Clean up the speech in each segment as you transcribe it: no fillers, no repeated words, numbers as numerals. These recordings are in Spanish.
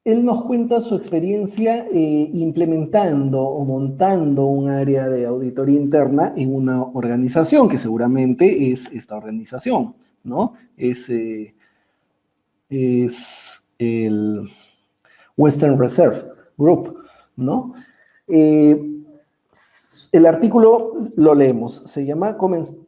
él nos cuenta su experiencia implementando o montando un área de auditoría interna en una organización, que seguramente es esta organización, ¿no? Es el Western Reserve Group, ¿no? Eh, el artículo lo leemos, se llama,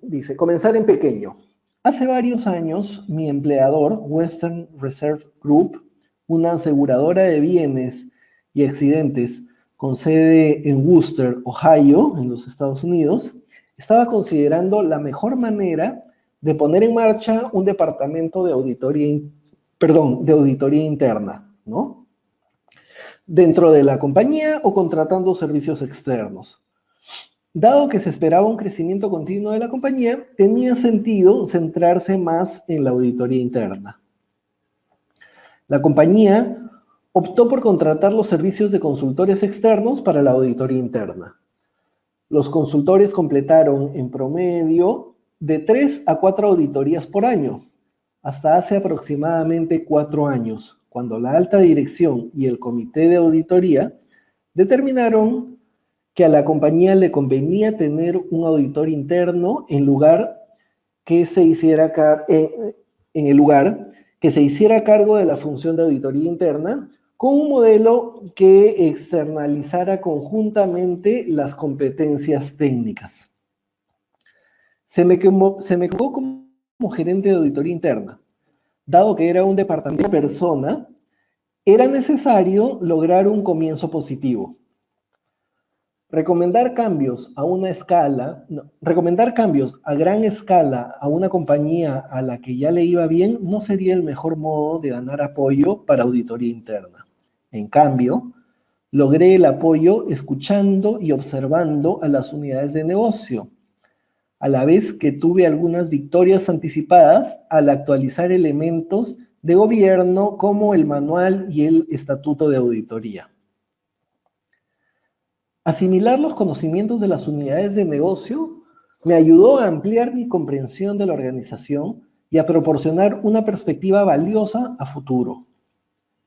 dice, comenzar en pequeño. Hace varios años, mi empleador, Western Reserve Group, una aseguradora de bienes y accidentes con sede en Worcester, Ohio, en los Estados Unidos, estaba considerando la mejor manera de poner en marcha un departamento de auditoría, de auditoría interna, ¿no? Dentro de la compañía o contratando servicios externos. Dado que se esperaba un crecimiento continuo de la compañía, tenía sentido centrarse más en la auditoría interna. La compañía optó por contratar los servicios de consultores externos para la auditoría interna. Los consultores completaron en promedio de 3 a 4 auditorías por año, hasta hace aproximadamente 4 años, cuando la alta dirección y el comité de auditoría determinaron que a la compañía le convenía tener un auditor interno en el lugar que se hiciera cargo de la función de auditoría interna, con un modelo que externalizara conjuntamente las competencias técnicas. Se me quedó como gerente de auditoría interna. Dado que era un departamento de persona, era necesario lograr un comienzo positivo. Recomendar cambios a gran escala a una compañía a la que ya le iba bien no sería el mejor modo de ganar apoyo para auditoría interna. En cambio, logré el apoyo escuchando y observando a las unidades de negocio, a la vez que tuve algunas victorias anticipadas al actualizar elementos de gobierno como el manual y el estatuto de auditoría. Asimilar los conocimientos de las unidades de negocio me ayudó a ampliar mi comprensión de la organización y a proporcionar una perspectiva valiosa a futuro.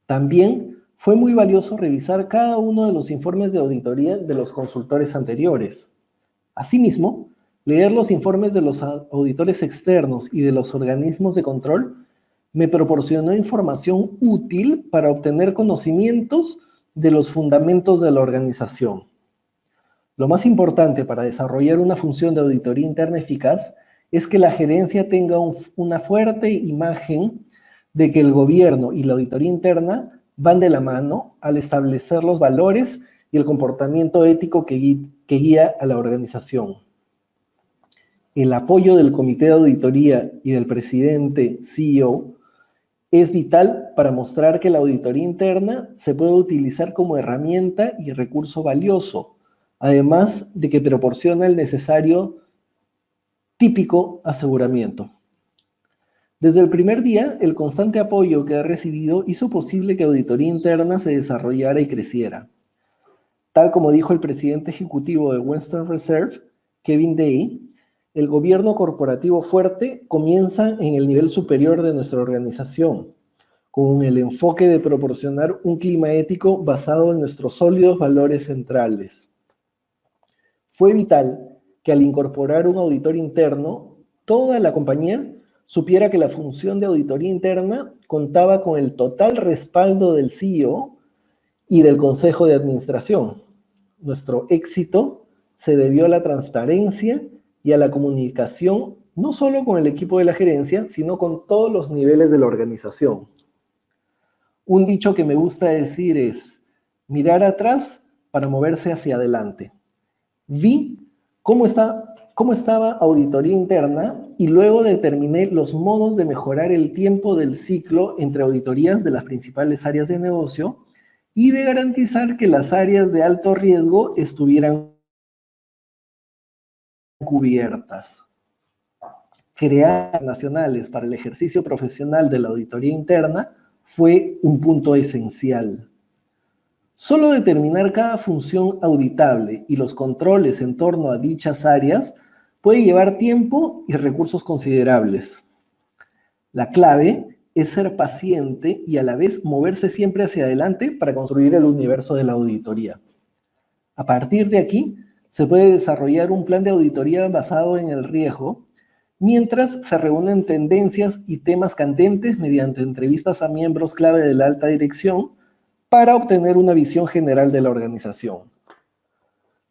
También fue muy valioso revisar cada uno de los informes de auditoría de los consultores anteriores. Asimismo, leer los informes de los auditores externos y de los organismos de control me proporcionó información útil para obtener conocimientos de los fundamentos de la organización. Lo más importante para desarrollar una función de auditoría interna eficaz es que la gerencia tenga una fuerte imagen de que el gobierno y la auditoría interna van de la mano al establecer los valores y el comportamiento ético que guía a la organización. El apoyo del comité de auditoría y del presidente CEO es vital para mostrar que la auditoría interna se puede utilizar como herramienta y recurso valioso, además de que proporciona el necesario típico aseguramiento. Desde el primer día, el constante apoyo que he recibido hizo posible que auditoría interna se desarrollara y creciera. Tal como dijo el presidente ejecutivo de Western Reserve, Kevin Day, el gobierno corporativo fuerte comienza en el nivel superior de nuestra organización, con el enfoque de proporcionar un clima ético basado en nuestros sólidos valores centrales. Fue vital que al incorporar un auditor interno, toda la compañía supiera que la función de auditoría interna contaba con el total respaldo del CEO y del Consejo de Administración. Nuestro éxito se debió a la transparencia y a la comunicación, no solo con el equipo de la gerencia, sino con todos los niveles de la organización. Un dicho que me gusta decir es, mirar atrás para moverse hacia adelante. Vi cómo estaba auditoría interna y luego determiné los modos de mejorar el tiempo del ciclo entre auditorías de las principales áreas de negocio y de garantizar que las áreas de alto riesgo estuvieran cubiertas. Crear nacionales para el ejercicio profesional de la auditoría interna fue un punto esencial. Solo determinar cada función auditable y los controles en torno a dichas áreas puede llevar tiempo y recursos considerables. La clave es ser paciente y a la vez moverse siempre hacia adelante para construir el universo de la auditoría. A partir de aquí, se puede desarrollar un plan de auditoría basado en el riesgo, mientras se reúnen tendencias y temas candentes mediante entrevistas a miembros clave de la alta dirección para obtener una visión general de la organización.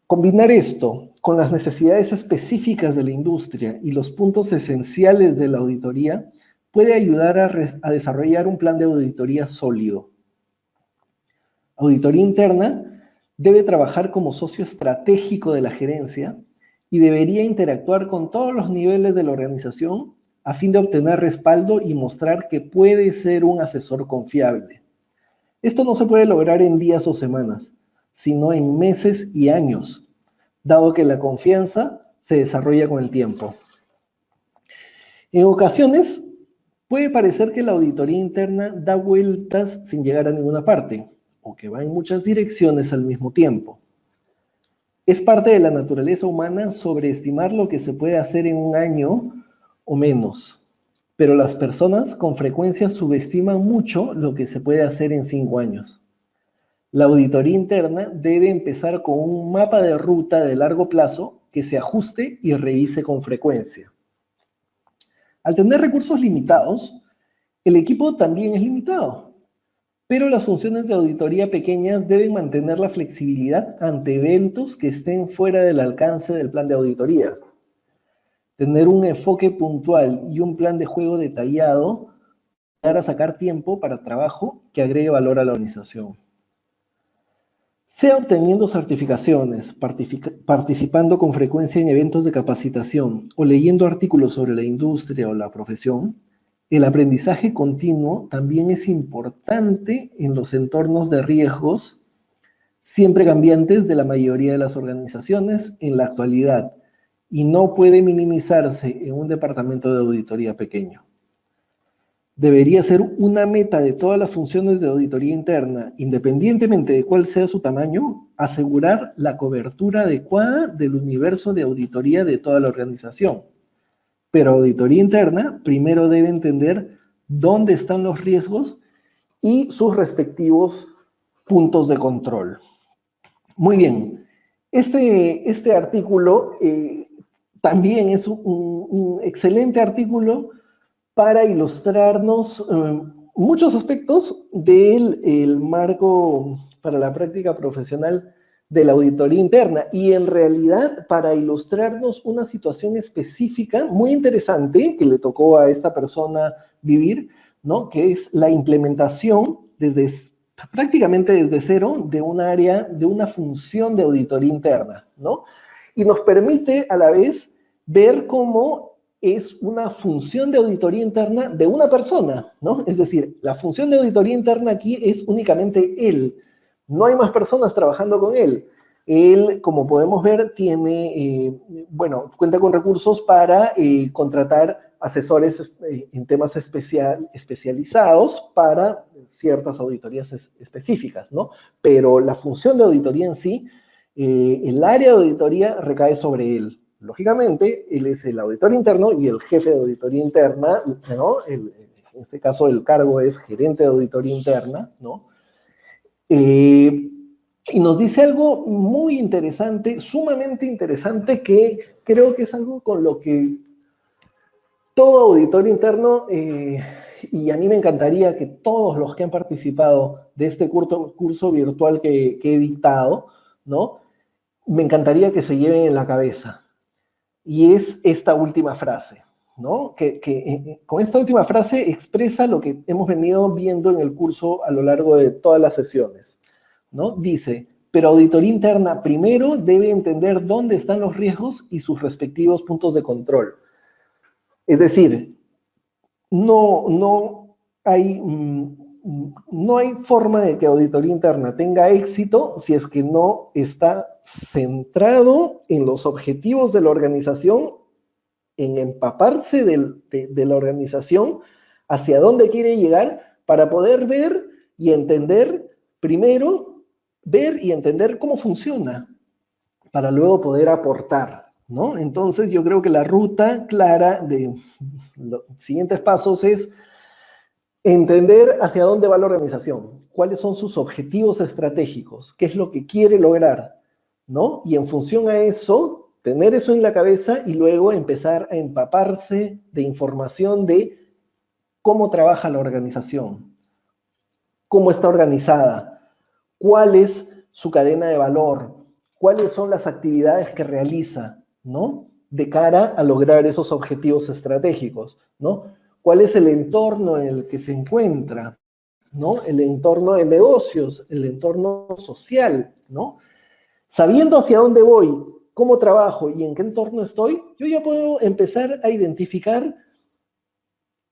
Combinar esto con las necesidades específicas de la industria y los puntos esenciales de la auditoría puede ayudar a desarrollar un plan de auditoría sólido. Auditoría interna debe trabajar como socio estratégico de la gerencia y debería interactuar con todos los niveles de la organización a fin de obtener respaldo y mostrar que puede ser un asesor confiable. Esto no se puede lograr en días o semanas, sino en meses y años, dado que la confianza se desarrolla con el tiempo. En ocasiones, puede parecer que la auditoría interna da vueltas sin llegar a ninguna parte, o que va en muchas direcciones al mismo tiempo. Es parte de la naturaleza humana sobreestimar lo que se puede hacer en un año o menos, pero las personas con frecuencia subestiman mucho lo que se puede hacer en 5 años. La auditoría interna debe empezar con un mapa de ruta de largo plazo que se ajuste y revise con frecuencia. Al tener recursos limitados, el equipo también es limitado, pero las funciones de auditoría pequeñas deben mantener la flexibilidad ante eventos que estén fuera del alcance del plan de auditoría. Tener un enfoque puntual y un plan de juego detallado para sacar tiempo para trabajo que agregue valor a la organización. Sea obteniendo certificaciones, participando con frecuencia en eventos de capacitación o leyendo artículos sobre la industria o la profesión, el aprendizaje continuo también es importante en los entornos de riesgos siempre cambiantes de la mayoría de las organizaciones en la actualidad y no puede minimizarse en un departamento de auditoría pequeño. Debería ser una meta de todas las funciones de auditoría interna, independientemente de cuál sea su tamaño, asegurar la cobertura adecuada del universo de auditoría de toda la organización. Pero auditoría interna primero debe entender dónde están los riesgos y sus respectivos puntos de control. Muy bien, este artículo también es un excelente artículo para ilustrarnos muchos aspectos del marco para la práctica profesional de la auditoría interna y en realidad para ilustrarnos una situación específica muy interesante que le tocó a esta persona vivir, ¿no? Que es la implementación prácticamente desde cero de un área, de una función de auditoría interna, ¿no? Y nos permite a la vez ver cómo es una función de auditoría interna de una persona, ¿no? Es decir, la función de auditoría interna aquí es únicamente él. No hay más personas trabajando con él. Él, como podemos ver, tiene, cuenta con recursos para contratar asesores en temas especializados para ciertas auditorías específicas, ¿no? Pero la función de auditoría en sí, el área de auditoría recae sobre él. Lógicamente, él es el auditor interno y el jefe de auditoría interna, ¿no? En este caso, el cargo es gerente de auditoría interna, ¿no? Y nos dice algo muy interesante, sumamente interesante, que creo que es algo con lo que todo auditor interno, y a mí me encantaría que todos los que han participado de este curso virtual que he dictado, ¿no? Me encantaría que se lleven en la cabeza. Y es esta última frase, ¿no? Con esta última frase expresa lo que hemos venido viendo en el curso a lo largo de todas las sesiones, ¿no? Dice, pero auditoría interna primero debe entender dónde están los riesgos y sus respectivos puntos de control. Es decir, no hay forma de que auditoría interna tenga éxito si es que no está centrado en los objetivos de la organización, en empaparse de la organización, hacia dónde quiere llegar, para poder ver y entender, primero, ver y entender cómo funciona, para luego poder aportar, ¿no? Entonces yo creo que la ruta clara de los siguientes pasos es Entender hacia dónde va la organización, cuáles son sus objetivos estratégicos, qué es lo que quiere lograr, ¿no? Y en función a eso, tener eso en la cabeza y luego empezar a empaparse de información de cómo trabaja la organización, cómo está organizada, cuál es su cadena de valor, cuáles son las actividades que realiza, ¿no? De cara a lograr esos objetivos estratégicos, ¿no? ¿Cuál es el entorno en el que se encuentra? ¿No? El entorno de negocios, el entorno social, ¿no? Sabiendo hacia dónde voy, cómo trabajo y en qué entorno estoy, yo ya puedo empezar a identificar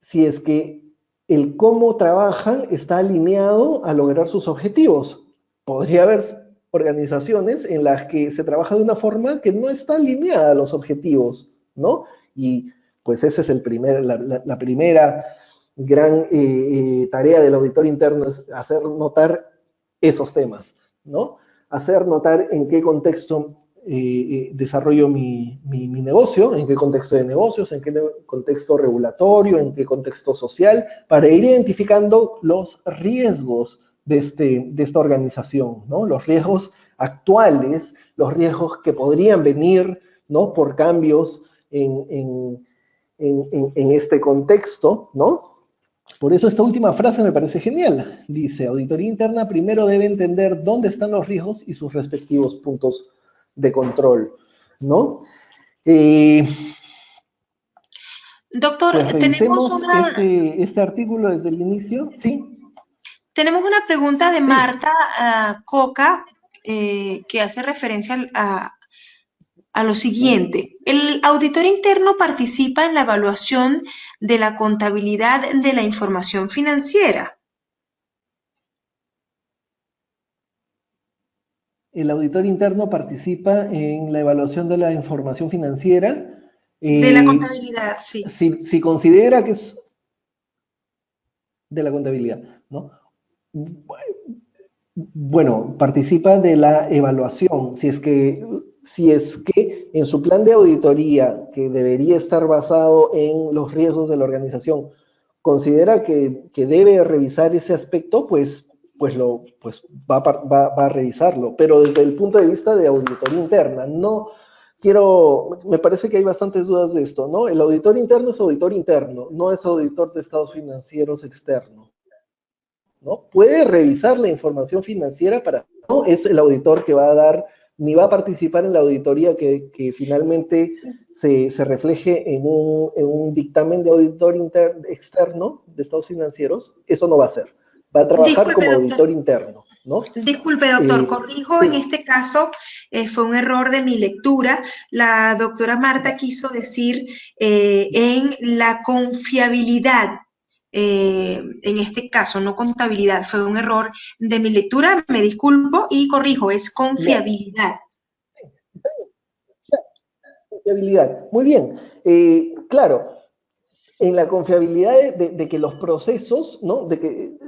si es que el cómo trabajan está alineado a lograr sus objetivos. Podría haber organizaciones en las que se trabaja de una forma que no está alineada a los objetivos, ¿no? Y pues esa es la primera gran tarea del auditor interno, es hacer notar esos temas, ¿no? Hacer notar en qué contexto desarrollo mi negocio, en qué contexto de negocios, en qué contexto regulatorio, en qué contexto social, para ir identificando los riesgos de esta organización, ¿no? Los riesgos actuales, los riesgos que podrían venir, ¿no? Por cambios en este contexto, ¿no? Por eso esta última frase me parece genial. Dice, auditoría interna primero debe entender dónde están los riesgos y sus respectivos puntos de control, ¿no? Doctor, Pues tenemos revisemos este artículo desde el inicio, ¿sí? tenemos una pregunta de Sí. Marta Coca que hace referencia a lo siguiente. El auditor interno participa en la evaluación de la contabilidad de la información financiera. El auditor interno participa en la evaluación de la información financiera. De la contabilidad, sí. Si considera que es de la contabilidad, ¿no? Bueno, participa de la evaluación. Si es que en su plan de auditoría, que debería estar basado en los riesgos de la organización, considera que debe revisar ese aspecto, pues va a revisarlo. Pero desde el punto de vista de auditoría interna, me parece que hay bastantes dudas de esto, ¿no? El auditor interno es auditor interno, no es auditor de estados financieros externo. ¿No? Puede revisar la información financiera, no es el auditor que va a dar, ni va a participar en la auditoría que finalmente se refleje en un dictamen de auditor externo de estados financieros. Eso no va a hacer. Va a trabajar Disculpe, como doctor. auditor interno, ¿no? Disculpe, doctor, corrijo, Sí. en este caso fue un error de mi lectura. La doctora Marta quiso decir en la confiabilidad, en este caso, no contabilidad, fue un error de mi lectura, me disculpo y corrijo, es confiabilidad. Confiabilidad. Muy bien. Claro, en la confiabilidad de que los procesos, ¿no? De que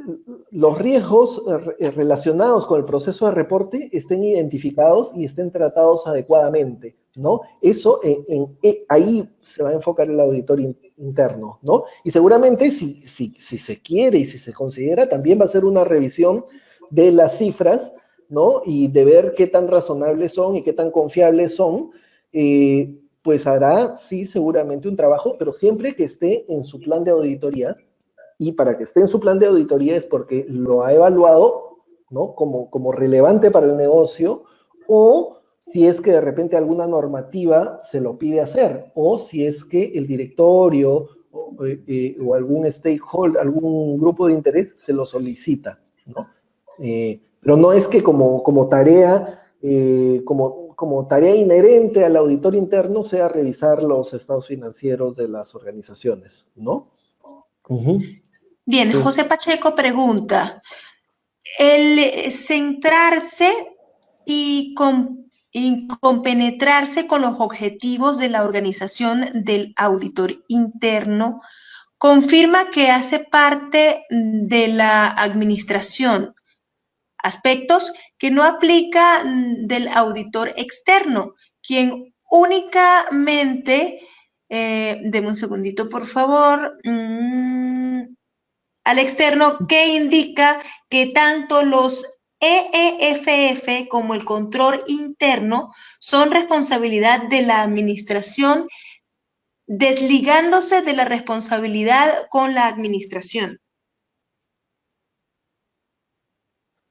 los riesgos relacionados con el proceso de reporte estén identificados y estén tratados adecuadamente, ¿no? Eso, ahí se va a enfocar el auditor interno, ¿no? Y seguramente si se quiere y si se considera, también va a ser una revisión de las cifras, ¿no? Y de ver qué tan razonables son y qué tan confiables son, pues hará, sí, seguramente un trabajo, pero siempre que esté en su plan de auditoría, y para que esté en su plan de auditoría es porque lo ha evaluado, ¿no? Como relevante para el negocio, o si es que de repente alguna normativa se lo pide hacer, o si es que el directorio o algún stakeholder, algún grupo de interés se lo solicita, ¿no? Pero no es que como tarea, como tarea inherente al auditor interno sea revisar los estados financieros de las organizaciones, ¿no? Bien, Sí. José Pacheco pregunta, el centrarse y compenetrarse con los objetivos de la organización del auditor interno confirma que hace parte de la administración, aspectos que no aplica del auditor externo, quien únicamente, deme un segundito por favor, al externo, que indica que tanto los EEFF como el control interno son responsabilidad de la administración, desligándose de la responsabilidad con la administración.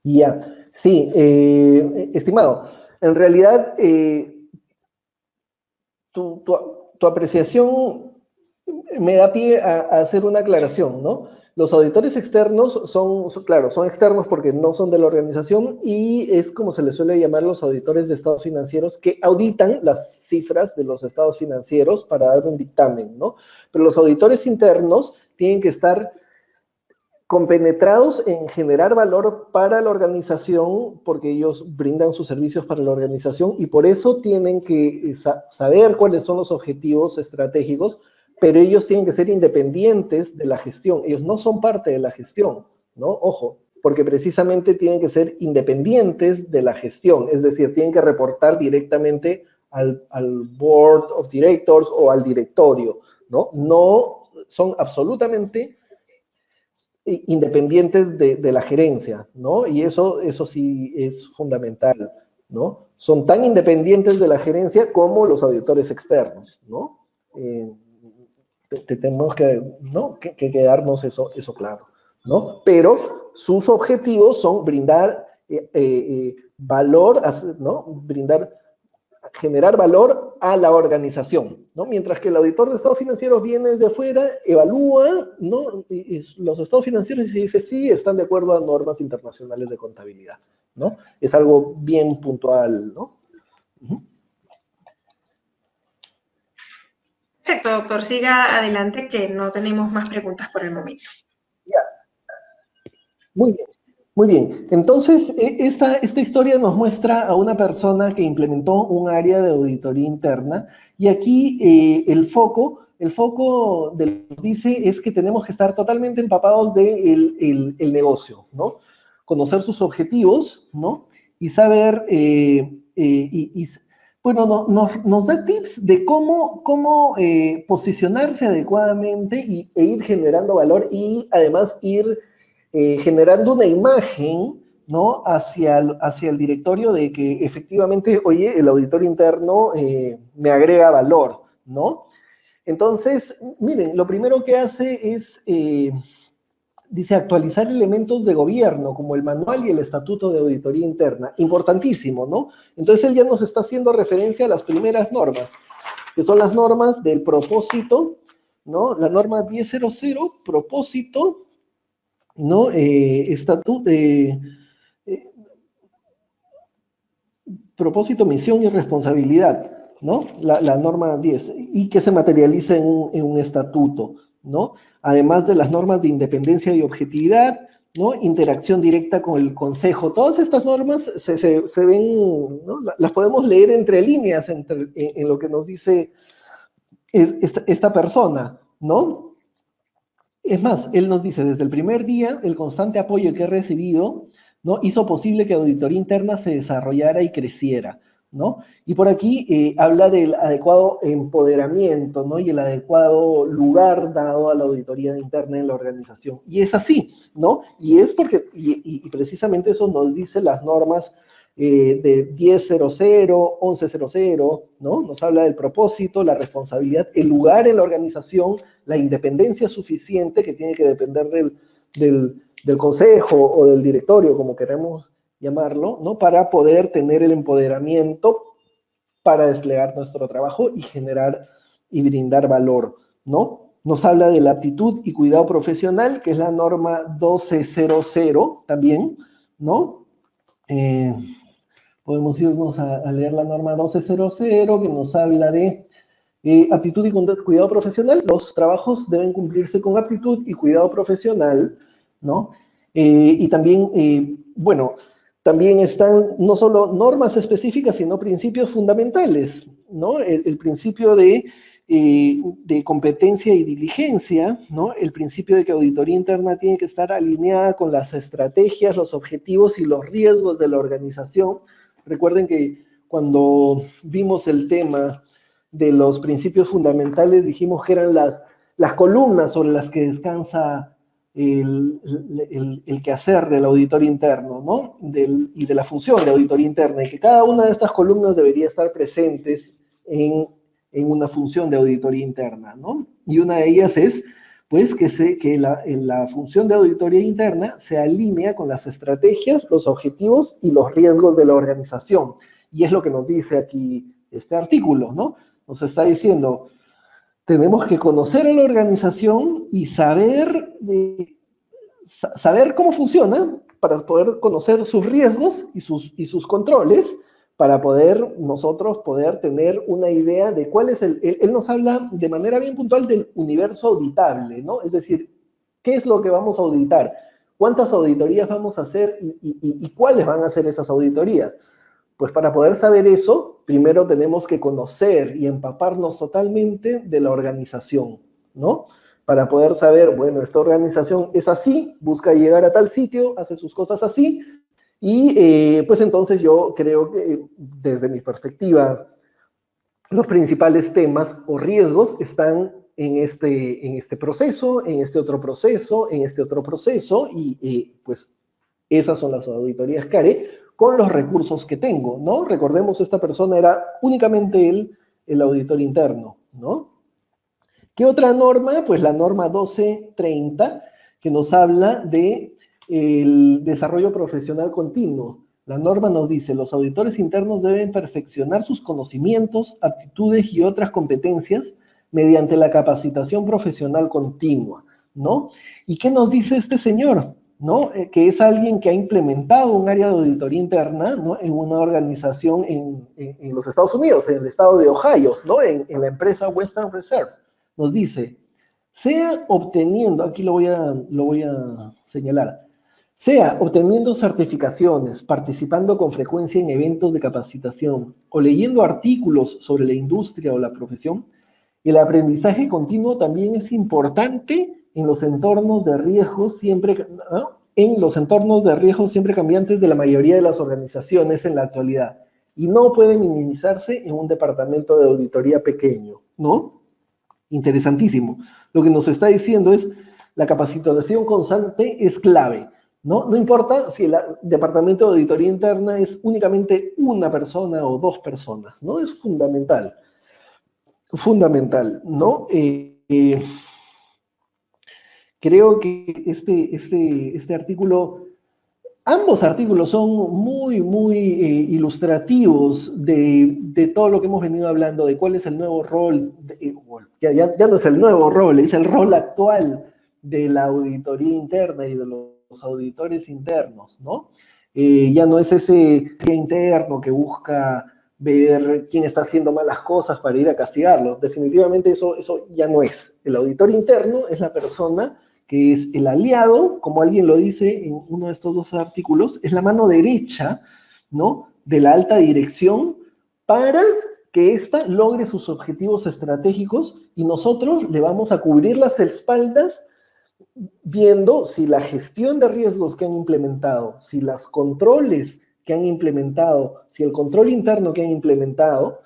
Ya, sí, estimado, en realidad tu apreciación me da pie a hacer una aclaración, ¿no? Los auditores externos claro, son externos porque no son de la organización y es como se les suele llamar los auditores de estados financieros que auditan las cifras de los estados financieros para dar un dictamen, ¿no? Pero los auditores internos tienen que estar compenetrados en generar valor para la organización, porque ellos brindan sus servicios para la organización y por eso tienen que saber cuáles son los objetivos estratégicos, pero ellos tienen que ser independientes de la gestión. Ellos no son parte de la gestión, ¿no? Ojo, porque precisamente tienen que ser independientes de la gestión, es decir, tienen que reportar directamente al Board of Directors o al directorio, ¿no? No son absolutamente independientes de la gerencia, ¿no? Y eso sí es fundamental, ¿no? Son tan independientes de la gerencia como los auditores externos, ¿no? Tenemos que, ¿no? que quedarnos eso claro, ¿no? Pero sus objetivos son brindar valor, ¿no? Generar valor a la organización, ¿no? Mientras que el auditor de estados financieros viene desde afuera, evalúa, ¿no? Los estados financieros y dice, sí, están de acuerdo a normas internacionales de contabilidad, ¿no? Es algo bien puntual, ¿no? Perfecto, doctor. Siga adelante, que no tenemos más preguntas por el momento. Ya. Muy bien. Muy bien, entonces esta historia nos muestra a una persona que implementó un área de auditoría interna y aquí el foco de lo que nos dice es que tenemos que estar totalmente empapados del el negocio, ¿no? Conocer sus objetivos, ¿no? Y saber, bueno, nos da tips de cómo posicionarse adecuadamente e ir generando valor y además ir generando una imagen, ¿no? Hacia el directorio de que efectivamente, oye, el auditor interno me agrega valor, ¿no? Entonces, miren, lo primero que hace es, dice, actualizar elementos de gobierno, como el manual y el estatuto de auditoría interna. Importantísimo, ¿no? Entonces, él ya nos está haciendo referencia a las primeras normas, que son las normas del propósito, ¿no? La norma 10.00, propósito, ¿no? Propósito, misión y responsabilidad, ¿no? La norma 10, y que se materializa en un estatuto, ¿no? Además de las normas de independencia y objetividad, ¿no? Interacción directa con el consejo. Todas estas normas se ven, ¿no? Las podemos leer entre líneas en lo que nos dice esta persona, ¿no? Es más, él nos dice, desde el primer día, el constante apoyo que he recibido, ¿no? Hizo posible que auditoría interna se desarrollara y creciera, ¿no? Y por aquí habla del adecuado empoderamiento, ¿no? Y el adecuado lugar dado a la auditoría interna en la organización. Y es así, ¿no? Y es porque, y precisamente eso nos dice las normas de 10.00, 11.00, ¿no? Nos habla del propósito, la responsabilidad, el lugar en la organización, la independencia suficiente que tiene que depender del consejo o del directorio, como queremos llamarlo, ¿no? Para poder tener el empoderamiento para desplegar nuestro trabajo y generar y brindar valor, ¿no? Nos habla de la aptitud y cuidado profesional, que es la norma 12.00 también, ¿no? Podemos irnos a leer la norma 12.00, que nos habla de aptitud y cuidado profesional. Los trabajos deben cumplirse con aptitud y cuidado profesional, ¿no? Y también, bueno, también están no solo normas específicas, sino principios fundamentales, ¿no? El principio de competencia y diligencia, ¿no? El principio de que auditoría interna tiene que estar alineada con las estrategias, los objetivos y los riesgos de la organización. Recuerden que cuando vimos el tema de los principios fundamentales, dijimos que eran las columnas sobre las que descansa el quehacer del auditor interno, ¿no? Y de la función de auditoría interna, y que cada una de estas columnas debería estar presentes en una función de auditoría interna, ¿no? Y una de ellas es, pues, que la función de auditoría interna se alinea con las estrategias, los objetivos y los riesgos de la organización. Y es lo que nos dice aquí este artículo, ¿no? Nos está diciendo, tenemos que conocer a la organización y saber cómo funciona para poder conocer sus riesgos y sus controles, para nosotros poder tener una idea de cuál es él nos habla de manera bien puntual del universo auditable, ¿no? Es decir, ¿qué es lo que vamos a auditar? ¿Cuántas auditorías vamos a hacer y cuáles van a ser esas auditorías? Pues para poder saber eso, primero tenemos que conocer y empaparnos totalmente de la organización, ¿no? Para poder saber, bueno, esta organización es así, busca llegar a tal sitio, hace sus cosas así, y pues entonces yo creo que desde mi perspectiva, los principales temas o riesgos están en este proceso, en este otro proceso, en este otro proceso, y pues esas son las auditorías que haré con los recursos que tengo, ¿no? Recordemos, esta persona era únicamente el auditor interno, ¿no? ¿Qué otra norma? Pues la norma 1230, que nos habla de el desarrollo profesional continuo. La norma nos dice, los auditores internos deben perfeccionar sus conocimientos, aptitudes y otras competencias mediante la capacitación profesional continua, ¿no? ¿Y qué nos dice este señor? ¿No? Que es alguien que ha implementado un área de auditoría interna, ¿no? En una organización en los Estados Unidos, en el estado de Ohio, ¿no? En la empresa Western Reserve. Nos dice, sea obteniendo, aquí lo voy a señalar, sea obteniendo certificaciones, participando con frecuencia en eventos de capacitación o leyendo artículos sobre la industria o la profesión, el aprendizaje continuo también es importante en los entornos de riesgo siempre, ¿no? En los entornos de riesgo siempre cambiantes de la mayoría de las organizaciones en la actualidad, y no puede minimizarse en un departamento de auditoría pequeño, ¿no? Interesantísimo. Lo que nos está diciendo es, la capacitación constante es clave, ¿no? No importa si el departamento de auditoría interna es únicamente una persona o dos personas, ¿no? Es fundamental. Fundamental, ¿no? Creo que este artículo, ambos artículos son muy ilustrativos de todo lo que hemos venido hablando, de cuál es el nuevo rol, ya no es el nuevo rol, es el rol actual de la auditoría interna y de los auditores internos, ¿no? Ya no es ese interno que busca ver quién está haciendo malas cosas para ir a castigarlo. Definitivamente eso ya no es. El auditor interno es la persona que es el aliado, como alguien lo dice en uno de estos dos artículos, es la mano derecha, ¿no?, de la alta dirección para que ésta logre sus objetivos estratégicos, y nosotros le vamos a cubrir las espaldas viendo si la gestión de riesgos que han implementado, si los controles que han implementado, si el control interno que han implementado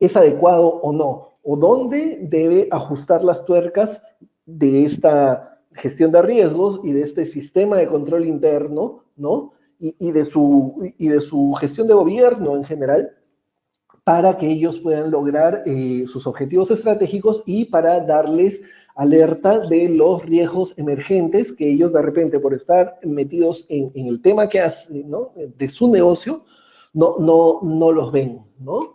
es adecuado o no, o dónde debe ajustar las tuercas de esta gestión de riesgos y de este sistema de control interno, ¿no? Y de su gestión de gobierno en general, para que ellos puedan lograr sus objetivos estratégicos y para darles alerta de los riesgos emergentes que ellos de repente, por estar metidos en el tema que hacen, ¿no?, de su negocio, no los ven, ¿no?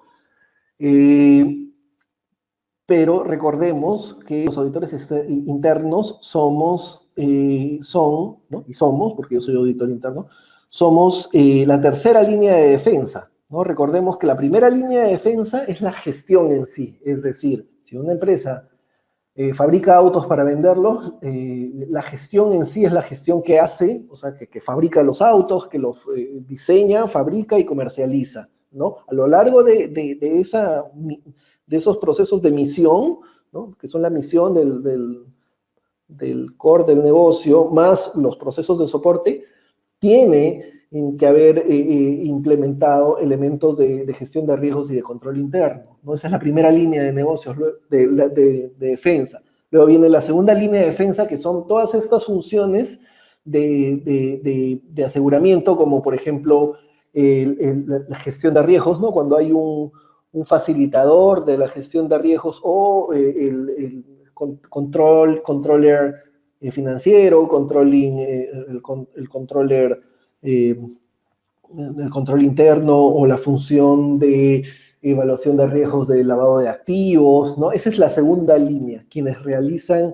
Pero recordemos que los auditores internos somos, ¿no?, y somos, porque yo soy auditor interno, somos la tercera línea de defensa, ¿no? Recordemos que la primera línea de defensa es la gestión en sí, es decir, si una empresa fabrica autos para venderlos, la gestión en sí es la gestión que hace, o sea, que fabrica los autos, que los diseña, fabrica y comercializa, ¿no? A lo largo de esos procesos de misión, ¿no?, que son la misión del core del negocio, más los procesos de soporte, tiene que haber implementado elementos de gestión de riesgos y de control interno, ¿no? Esa es la primera línea de negocios, de defensa. Luego viene la segunda línea de defensa, que son todas estas funciones de aseguramiento, como por ejemplo la gestión de riesgos, ¿no? Cuando hay un facilitador de la gestión de riesgos o el controller financiero, el controller el control interno o la función de evaluación de riesgos de lavado de activos, ¿no? Esa es la segunda línea, quienes realizan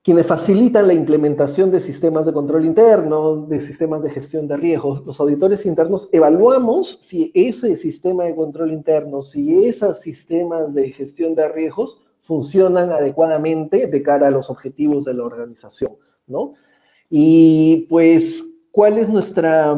quienes facilitan la implementación de sistemas de control interno, de sistemas de gestión de riesgos. Los auditores internos evaluamos si ese sistema de control interno, si esos sistemas de gestión de riesgos funcionan adecuadamente de cara a los objetivos de la organización, ¿no? Y pues, ¿cuál es nuestra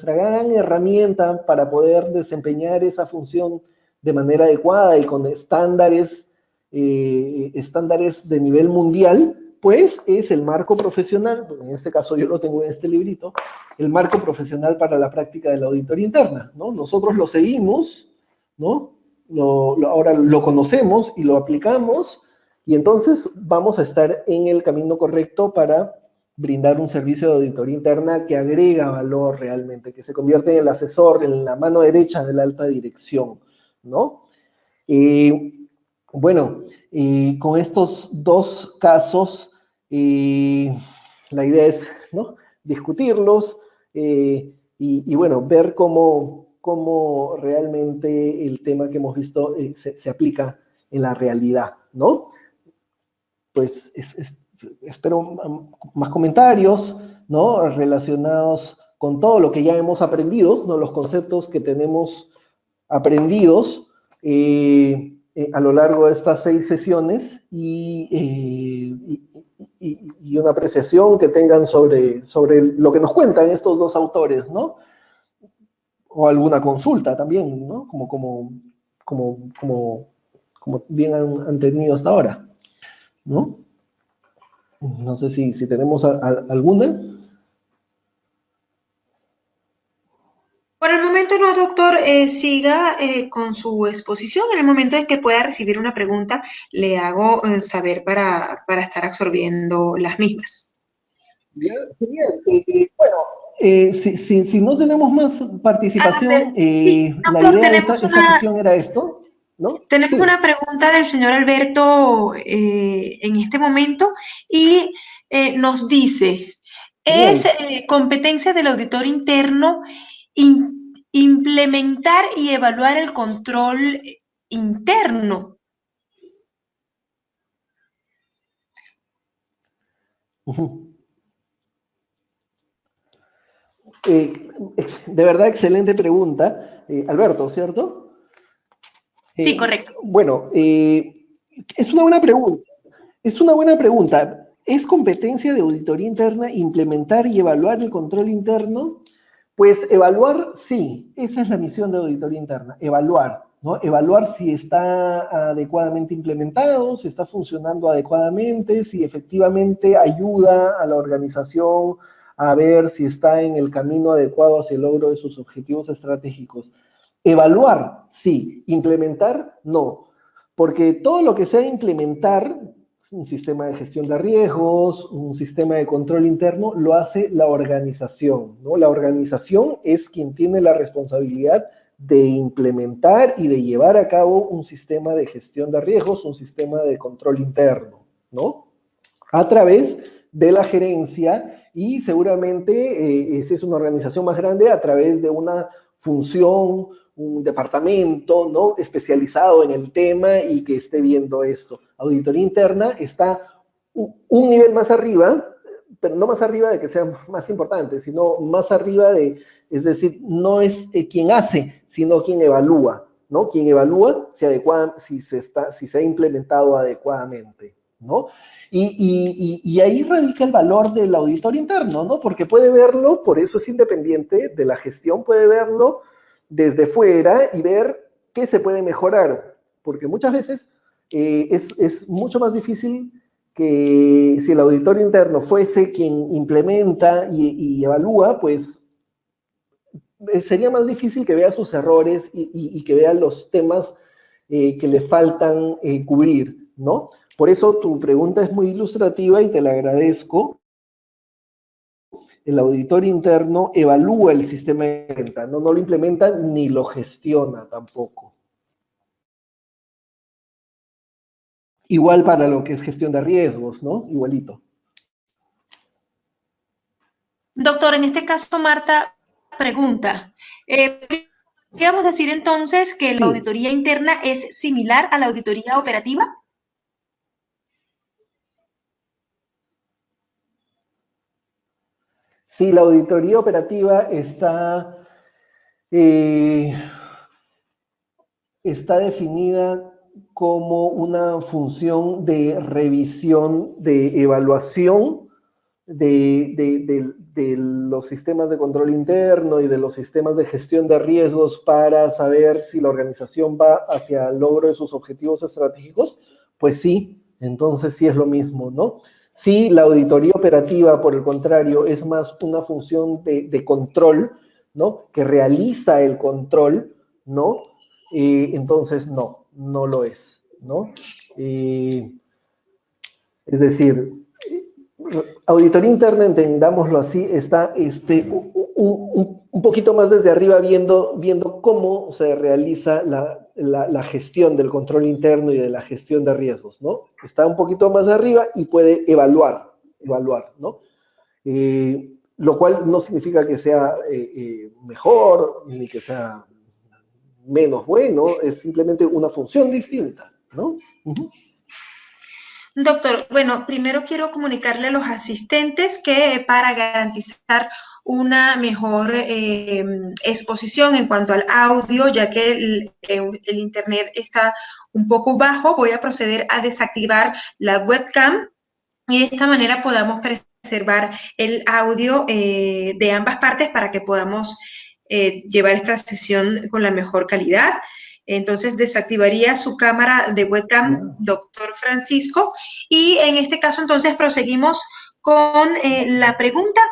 gran herramienta para poder desempeñar esa función de manera adecuada y con estándares de nivel mundial? Pues es el marco profesional, en este caso yo lo tengo en este librito, el marco profesional para la práctica de la auditoría interna, ¿no? Nosotros lo seguimos, ¿no? Ahora lo conocemos y lo aplicamos, y entonces vamos a estar en el camino correcto para brindar un servicio de auditoría interna que agrega valor realmente, que se convierte en el asesor, en la mano derecha de la alta dirección, ¿no? Bueno, con estos dos casos, la idea es, ¿no?, discutirlos y bueno, ver cómo realmente el tema que hemos visto se aplica en la realidad, ¿no? Pues espero más comentarios, ¿no?, relacionados con todo lo que ya hemos aprendido, ¿no?, los conceptos que tenemos aprendidos a lo largo de estas 6 sesiones y una apreciación que tengan sobre lo que nos cuentan estos dos autores, ¿no? O alguna consulta también, ¿no? Como bien han tenido hasta ahora, ¿no? No sé si tenemos alguna. Por el momento no, doctor, siga con su exposición. En el momento en que pueda recibir una pregunta, le hago saber para estar absorbiendo las mismas. Bien, genial. Bueno, si no tenemos más participación, Sí, la doctor, idea de esta sesión era esto, ¿no? tenemos Sí, una pregunta del señor Alberto en este momento y nos dice, ¿es genial. competencia del auditor interno implementar y evaluar el control interno? Ujú. De verdad, excelente pregunta, Alberto, ¿cierto? Sí, correcto. Bueno, es una buena pregunta. Es una buena pregunta. ¿Es competencia de auditoría interna implementar y evaluar el control interno? Pues evaluar, sí, esa es la misión de auditoría interna, evaluar, ¿no? Evaluar si está adecuadamente implementado, si está funcionando adecuadamente, si efectivamente ayuda a la organización a ver si está en el camino adecuado hacia el logro de sus objetivos estratégicos. Evaluar, sí. Implementar, no. Porque todo lo que sea implementar, un sistema de gestión de riesgos, un sistema de control interno, lo hace la organización, ¿no? La organización es quien tiene la responsabilidad de implementar y de llevar a cabo un sistema de gestión de riesgos, un sistema de control interno, ¿no? A través de la gerencia y seguramente si es una organización más grande, a través de una función, un departamento, ¿no?, especializado en el tema y que esté viendo esto. Auditoría interna está un nivel más arriba, pero no más arriba de que sea más importante, sino más arriba es decir, no es quien hace, sino quien evalúa, ¿no? Quien evalúa si se ha implementado adecuadamente, ¿no? Y ahí radica el valor del auditor interno, ¿no? Porque puede verlo, por eso es independiente de la gestión, puede verlo desde fuera y ver qué se puede mejorar, porque muchas veces es mucho más difícil que si el auditor interno fuese quien implementa y evalúa, pues sería más difícil que vea sus errores y que vea los temas que le faltan cubrir, ¿no? Por eso tu pregunta es muy ilustrativa y te la agradezco. El auditor interno evalúa el sistema de venta, no lo implementa ni lo gestiona tampoco. Igual para lo que es gestión de riesgos, ¿no? Igualito. Doctor, en este caso, Marta pregunta, ¿podríamos decir entonces que la Sí, auditoría interna es similar a la auditoría operativa? sí, la auditoría operativa eh, está definida como una función de revisión, de evaluación de los sistemas de control interno y de los sistemas de gestión de riesgos para saber si la organización va hacia el logro de sus objetivos estratégicos, pues sí, entonces sí es lo mismo, ¿no? Si la auditoría operativa, por el contrario, es más una función de control, ¿no? Que realiza el control, ¿no? Entonces no lo es, ¿no? Es decir, auditoría interna, entendámoslo así, está un poquito más desde arriba viendo cómo se realiza la gestión del control interno y de la gestión de riesgos, ¿no? Está un poquito más arriba y puede evaluar, ¿no? Lo cual no significa que sea mejor ni que sea menos bueno, es simplemente una función distinta, ¿no? Uh-huh. Doctor, bueno, primero quiero comunicarle a los asistentes que para garantizar una mejor exposición en cuanto al audio, ya que el internet está un poco bajo, voy a proceder a desactivar la webcam y de esta manera podamos preservar el audio de ambas partes para que podamos llevar esta sesión con la mejor calidad. Entonces desactivaría su cámara de webcam, doctor Francisco, y en este caso entonces proseguimos con la pregunta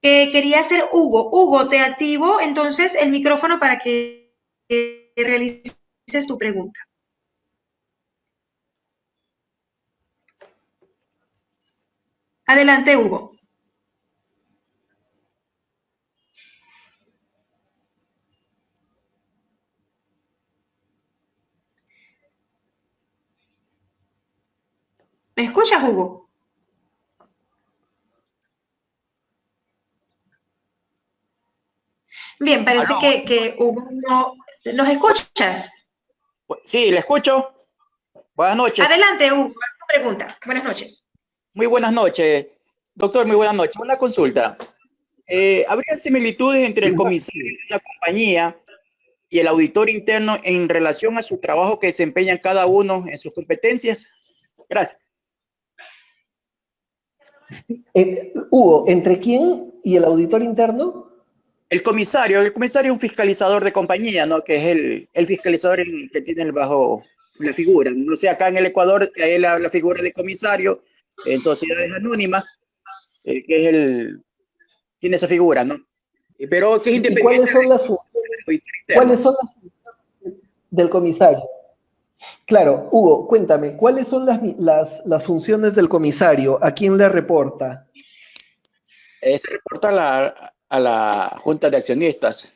que quería hacer Hugo. Hugo, te activo entonces el micrófono para que realices tu pregunta. Adelante, Hugo. ¿Me escuchas, Hugo? Bien, parece Aló. que Hugo no... ¿Nos escuchas? Sí, le escucho. Buenas noches. Adelante, Hugo, haz tu pregunta. Buenas noches. Muy buenas noches. Doctor, muy buenas noches. Una consulta. ¿Habría similitudes entre el comisario de una compañía y el auditor interno en relación a su trabajo que desempeñan cada uno en sus competencias? Gracias. Hugo, ¿entre quién y el auditor interno? El comisario es un fiscalizador de compañía, ¿no? Que es el fiscalizador que tiene bajo la figura. No sé, acá en el Ecuador hay la figura de comisario en sociedades anónimas, que es tiene esa figura, ¿no? Pero que es ¿Y independiente cuáles son las funciones del comisario? Claro, Hugo, cuéntame, ¿cuáles son las funciones del comisario? ¿A quién le reporta? Se reporta a la Junta de Accionistas.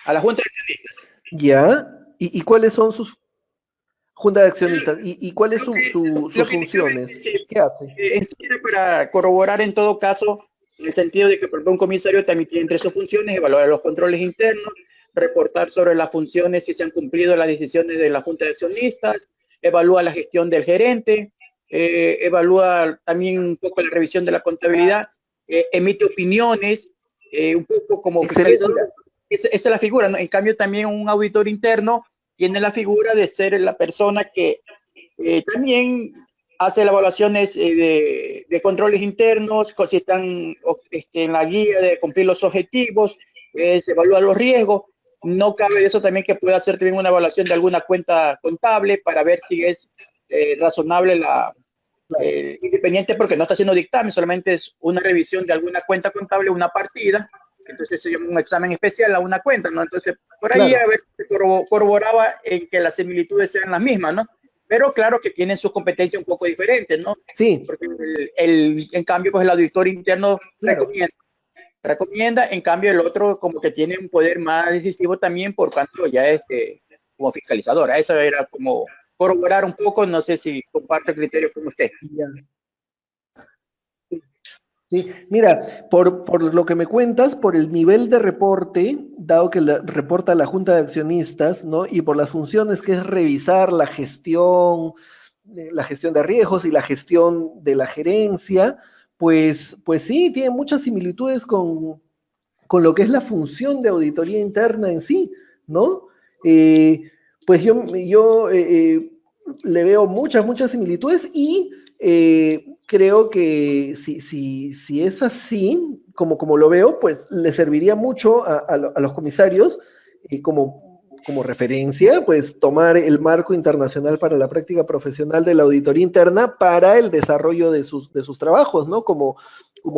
A la Junta de Accionistas. ¿Ya? ¿Y cuáles son sus junta de accionistas? ¿Y cuáles son sus funciones? ¿Qué hace? Era para corroborar en todo caso, en el sentido de que por ejemplo, un comisario también tiene entre sus funciones evaluar los controles internos, reportar sobre las funciones si se han cumplido las decisiones de la Junta de Accionistas, evalúa la gestión del gerente, evalúa también un poco la revisión de la contabilidad, emite opiniones, un poco como fiscalizador. Esa es la figura, ¿no? En cambio también un auditor interno tiene la figura de ser la persona que también hace las evaluaciones de controles internos, si están en la guía de cumplir los objetivos, se evalúan los riesgos. No cabe de eso también que pueda hacer también una evaluación de alguna cuenta contable para ver si es razonable independiente, porque no está haciendo dictamen, solamente es una revisión de alguna cuenta contable, una partida, entonces se llama un examen especial a una cuenta, ¿no? Entonces, por ahí Claro. a ver, corroboraba que las similitudes sean las mismas, ¿no? Pero claro que tienen sus competencias un poco diferentes, ¿no? Sí, Porque en cambio, pues el auditor interno claro. recomienda, en cambio el otro como que tiene un poder más decisivo también por cuanto ya es como fiscalizadora. Eso era como corroborar un poco, no sé si comparto el criterio con usted. Ya. Sí, mira, por lo que me cuentas, por el nivel de reporte, dado que reporta la Junta de Accionistas, ¿no? Y por las funciones que es revisar la gestión de riesgos y la gestión de la gerencia, pues sí, tiene muchas similitudes con lo que es la función de auditoría interna en sí, ¿no? Pues le veo muchas similitudes y creo que si es así, como lo veo, pues le serviría mucho a los comisarios como referencia, pues tomar el marco internacional para la práctica profesional de la auditoría interna para el desarrollo de sus trabajos, ¿no? Como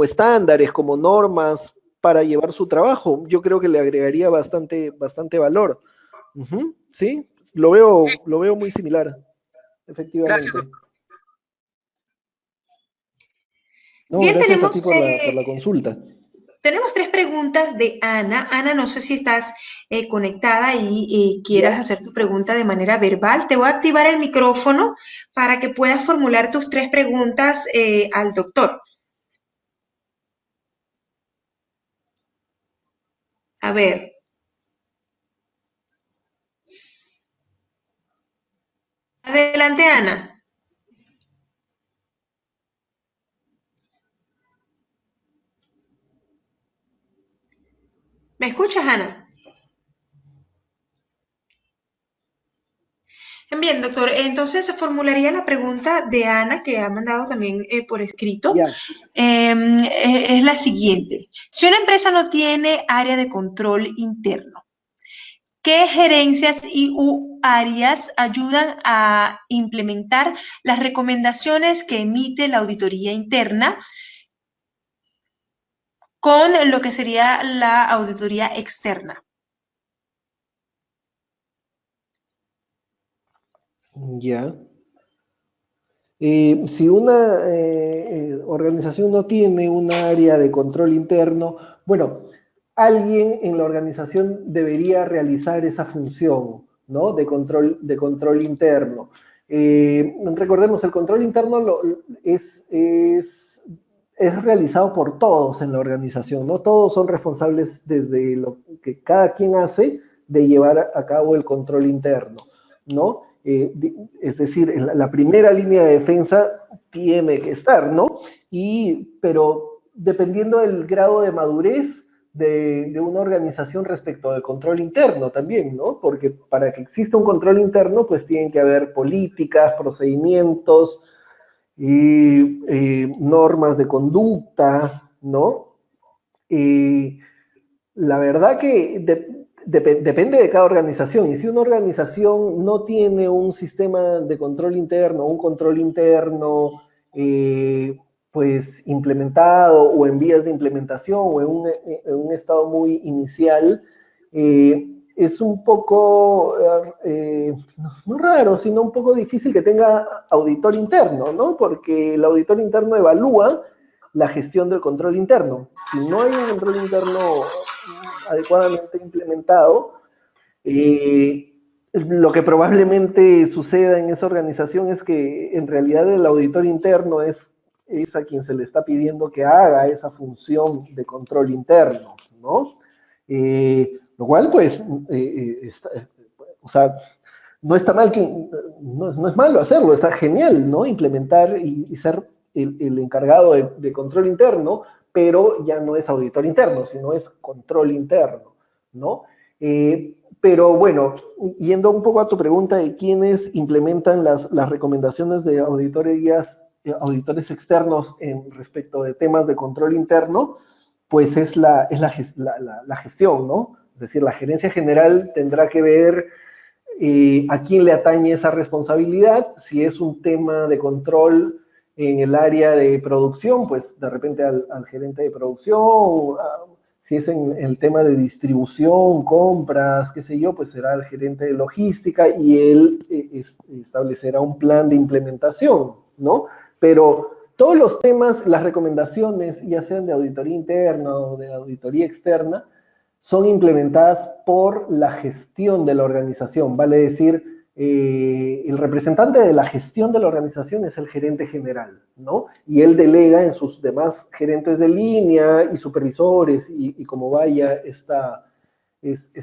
estándares, como normas para llevar su trabajo. Yo creo que le agregaría bastante valor. Sí, lo veo muy similar, Gracias, efectivamente. doctor. No, Bien, gracias a ti por la consulta. tenemos 3 preguntas de Ana. Ana, no sé si estás conectada y quieras ¿Ya? hacer tu pregunta de manera verbal. Te voy a activar el micrófono para que puedas formular tus 3 preguntas al doctor. A ver. Adelante, Ana. ¿Me escuchas, Ana? Bien, doctor. Entonces se formularía la pregunta de Ana, que ha mandado también por escrito. Ya. Es la siguiente. Si una empresa no tiene área de control interno, ¿qué gerencias u áreas ayudan a implementar las recomendaciones que emite la auditoría interna con lo que sería la auditoría externa? Ya. Si una organización no tiene un área de control interno, bueno, alguien en la organización debería realizar esa función, ¿no? De control interno. Recordemos, el control interno es realizado por todos en la organización, ¿no? Todos son responsables desde lo que cada quien hace de llevar a cabo el control interno, ¿no? Es decir, la primera línea de defensa tiene que estar, ¿no? Pero dependiendo del grado de madurez de una organización respecto del control interno también, ¿no? Porque para que exista un control interno, pues tienen que haber políticas, procedimientos, normas de conducta, ¿no? La verdad que depende de cada organización, y si una organización no tiene un sistema de control interno, un control interno pues implementado o en vías de implementación o en un estado muy inicial, es un poco, no raro, sino un poco difícil que tenga auditor interno, ¿no? Porque el auditor interno evalúa la gestión del control interno. Si no hay un control interno adecuadamente implementado, lo que probablemente suceda en esa organización es que en realidad el auditor interno es a quien se le está pidiendo que haga esa función de control interno, ¿no? Lo cual, pues, o sea, no está mal, no es malo hacerlo, está genial, ¿no? Implementar y ser el encargado de control interno, pero ya no es auditor interno, sino es control interno, ¿no? Pero bueno, yendo un poco a tu pregunta de quiénes implementan las recomendaciones de auditores externos respecto de temas de control interno, pues es la gestión, ¿no? Es decir, la gerencia general tendrá que ver a quién le atañe esa responsabilidad. Si es un tema de control en el área de producción, pues de repente al gerente de producción. Si es en el tema de distribución, compras, qué sé yo, pues será el gerente de logística y él establecerá un plan de implementación, ¿no? Pero todos los temas, las recomendaciones, ya sean de auditoría interna o de auditoría externa, son implementadas por la gestión de la organización, vale decir, el representante de la gestión de la organización es el gerente general, ¿no? Y él delega en sus demás gerentes de línea y supervisores y como vaya esta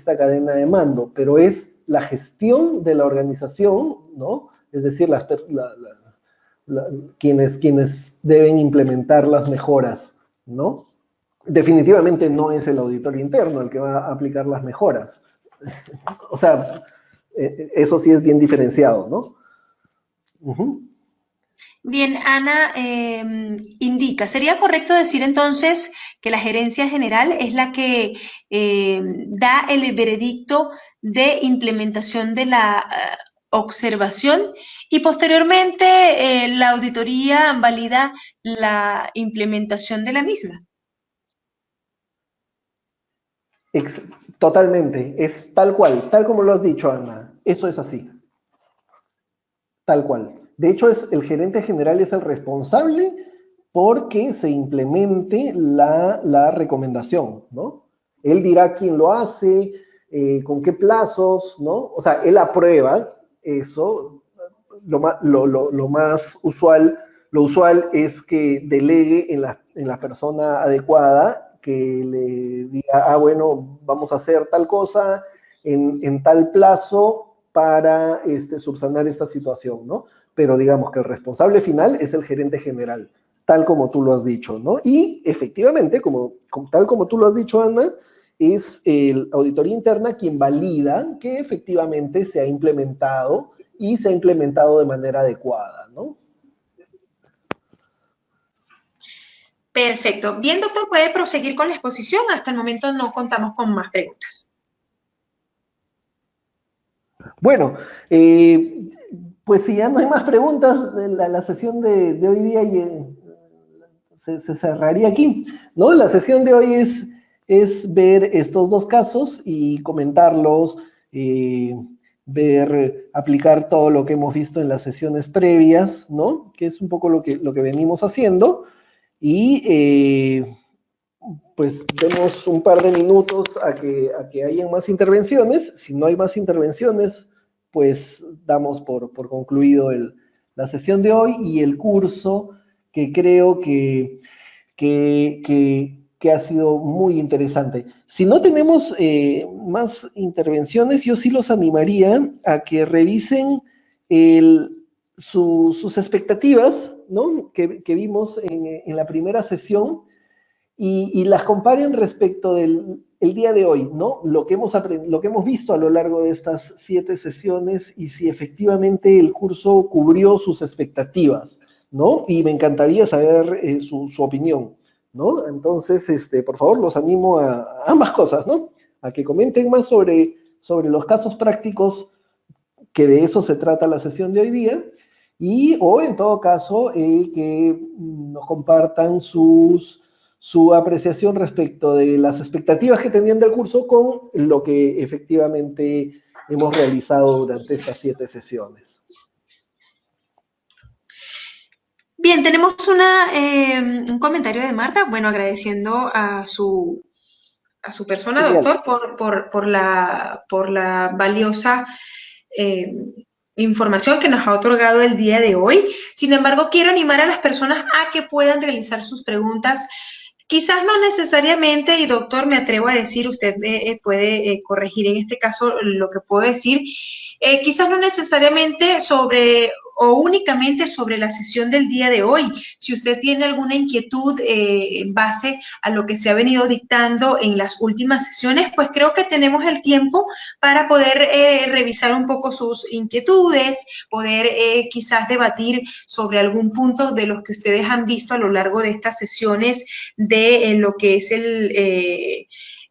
cadena de mando, pero es la gestión de la organización, ¿no? Es decir, quienes deben implementar las mejoras, ¿no? Definitivamente no es el auditor interno el que va a aplicar las mejoras. O sea, eso sí es bien diferenciado, ¿no? Bien, Ana indica, ¿sería correcto decir entonces que la gerencia general es la que da el veredicto de implementación de la observación y posteriormente la auditoría valida la implementación de la misma? Totalmente, es tal cual, tal como lo has dicho, Ana, eso es así, tal cual. De hecho, el gerente general es el responsable porque se implemente la recomendación, ¿no? Él dirá quién lo hace, con qué plazos, ¿no? O sea, él aprueba eso. Lo más usual, lo usual es que delegue en la persona adecuada, que le diga, bueno, vamos a hacer tal cosa en tal plazo para subsanar esta situación, ¿no? Pero digamos que el responsable final es el gerente general, tal como tú lo has dicho, ¿no? Y efectivamente, tal como tú lo has dicho, Ana, es el auditoría interna quien valida que efectivamente se ha implementado y se ha implementado de manera adecuada, ¿no? Perfecto. Bien, doctor, puede proseguir con la exposición. Hasta el momento no contamos con más preguntas. Bueno, pues si ya no hay más preguntas, la sesión de hoy día se cerraría aquí, ¿no? La sesión de hoy es ver estos dos casos y comentarlos, aplicar todo lo que hemos visto en las sesiones previas, ¿no? Que es un poco lo que venimos haciendo. Y pues demos un par de minutos a que hayan más intervenciones. Si no hay más intervenciones, pues damos por concluido la sesión de hoy y el curso, que creo que ha sido muy interesante. Si no tenemos más intervenciones, yo sí los animaría a que revisen sus expectativas, ¿no? que vimos en la primera sesión y las comparen respecto del día de hoy, ¿no? Lo que hemos visto a lo largo de estas 7 sesiones y si efectivamente el curso cubrió sus expectativas, ¿no? Y me encantaría saber su opinión, ¿no? Entonces, por favor, los animo a ambas cosas, ¿no? A que comenten más sobre los casos prácticos, que de eso se trata la sesión de hoy día, o en todo caso, que nos compartan su apreciación respecto de las expectativas que tenían del curso con lo que efectivamente hemos realizado durante estas 7 sesiones. Bien, tenemos un comentario de Marta, bueno, agradeciendo a su persona, Genial. doctor, por la valiosa información que nos ha otorgado el día de hoy. Sin embargo, quiero animar a las personas a que puedan realizar sus preguntas. Quizás no necesariamente, y doctor, me atrevo a decir, usted puede corregir en este caso lo que puedo decir, quizás no necesariamente sobre o únicamente sobre la sesión del día de hoy. Si usted tiene alguna inquietud en base a lo que se ha venido dictando en las últimas sesiones, pues creo que tenemos el tiempo para poder revisar un poco sus inquietudes, poder quizás debatir sobre algún punto de los que ustedes han visto a lo largo de estas sesiones de lo que es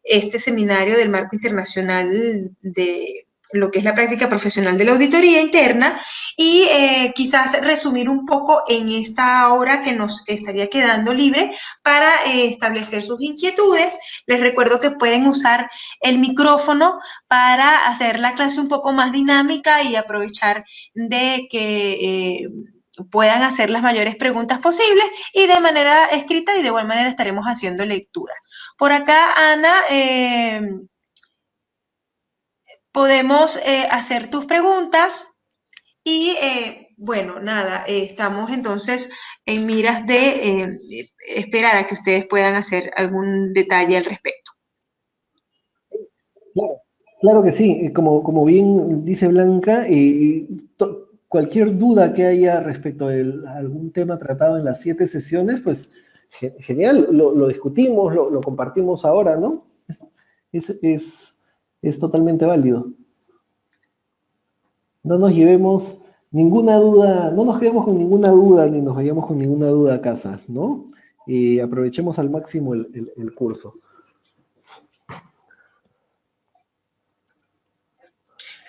este seminario del marco internacional de lo que es la práctica profesional de la auditoría interna y quizás resumir un poco en esta hora que nos estaría quedando libre para establecer sus inquietudes. Les recuerdo que pueden usar el micrófono para hacer la clase un poco más dinámica y aprovechar de que puedan hacer las mayores preguntas posibles y de manera escrita y de igual manera estaremos haciendo lectura. Por acá, Ana, podemos hacer tus preguntas y bueno, nada, estamos entonces en miras de esperar a que ustedes puedan hacer algún detalle al respecto. Claro que sí, como bien dice Blanca, cualquier duda que haya respecto a algún tema tratado en las 7 sesiones, pues genial, lo discutimos, lo compartimos ahora, ¿no? Es totalmente válido. No nos llevemos ninguna duda, no nos quedemos con ninguna duda, ni nos vayamos con ninguna duda a casa, ¿no? Aprovechemos al máximo el curso.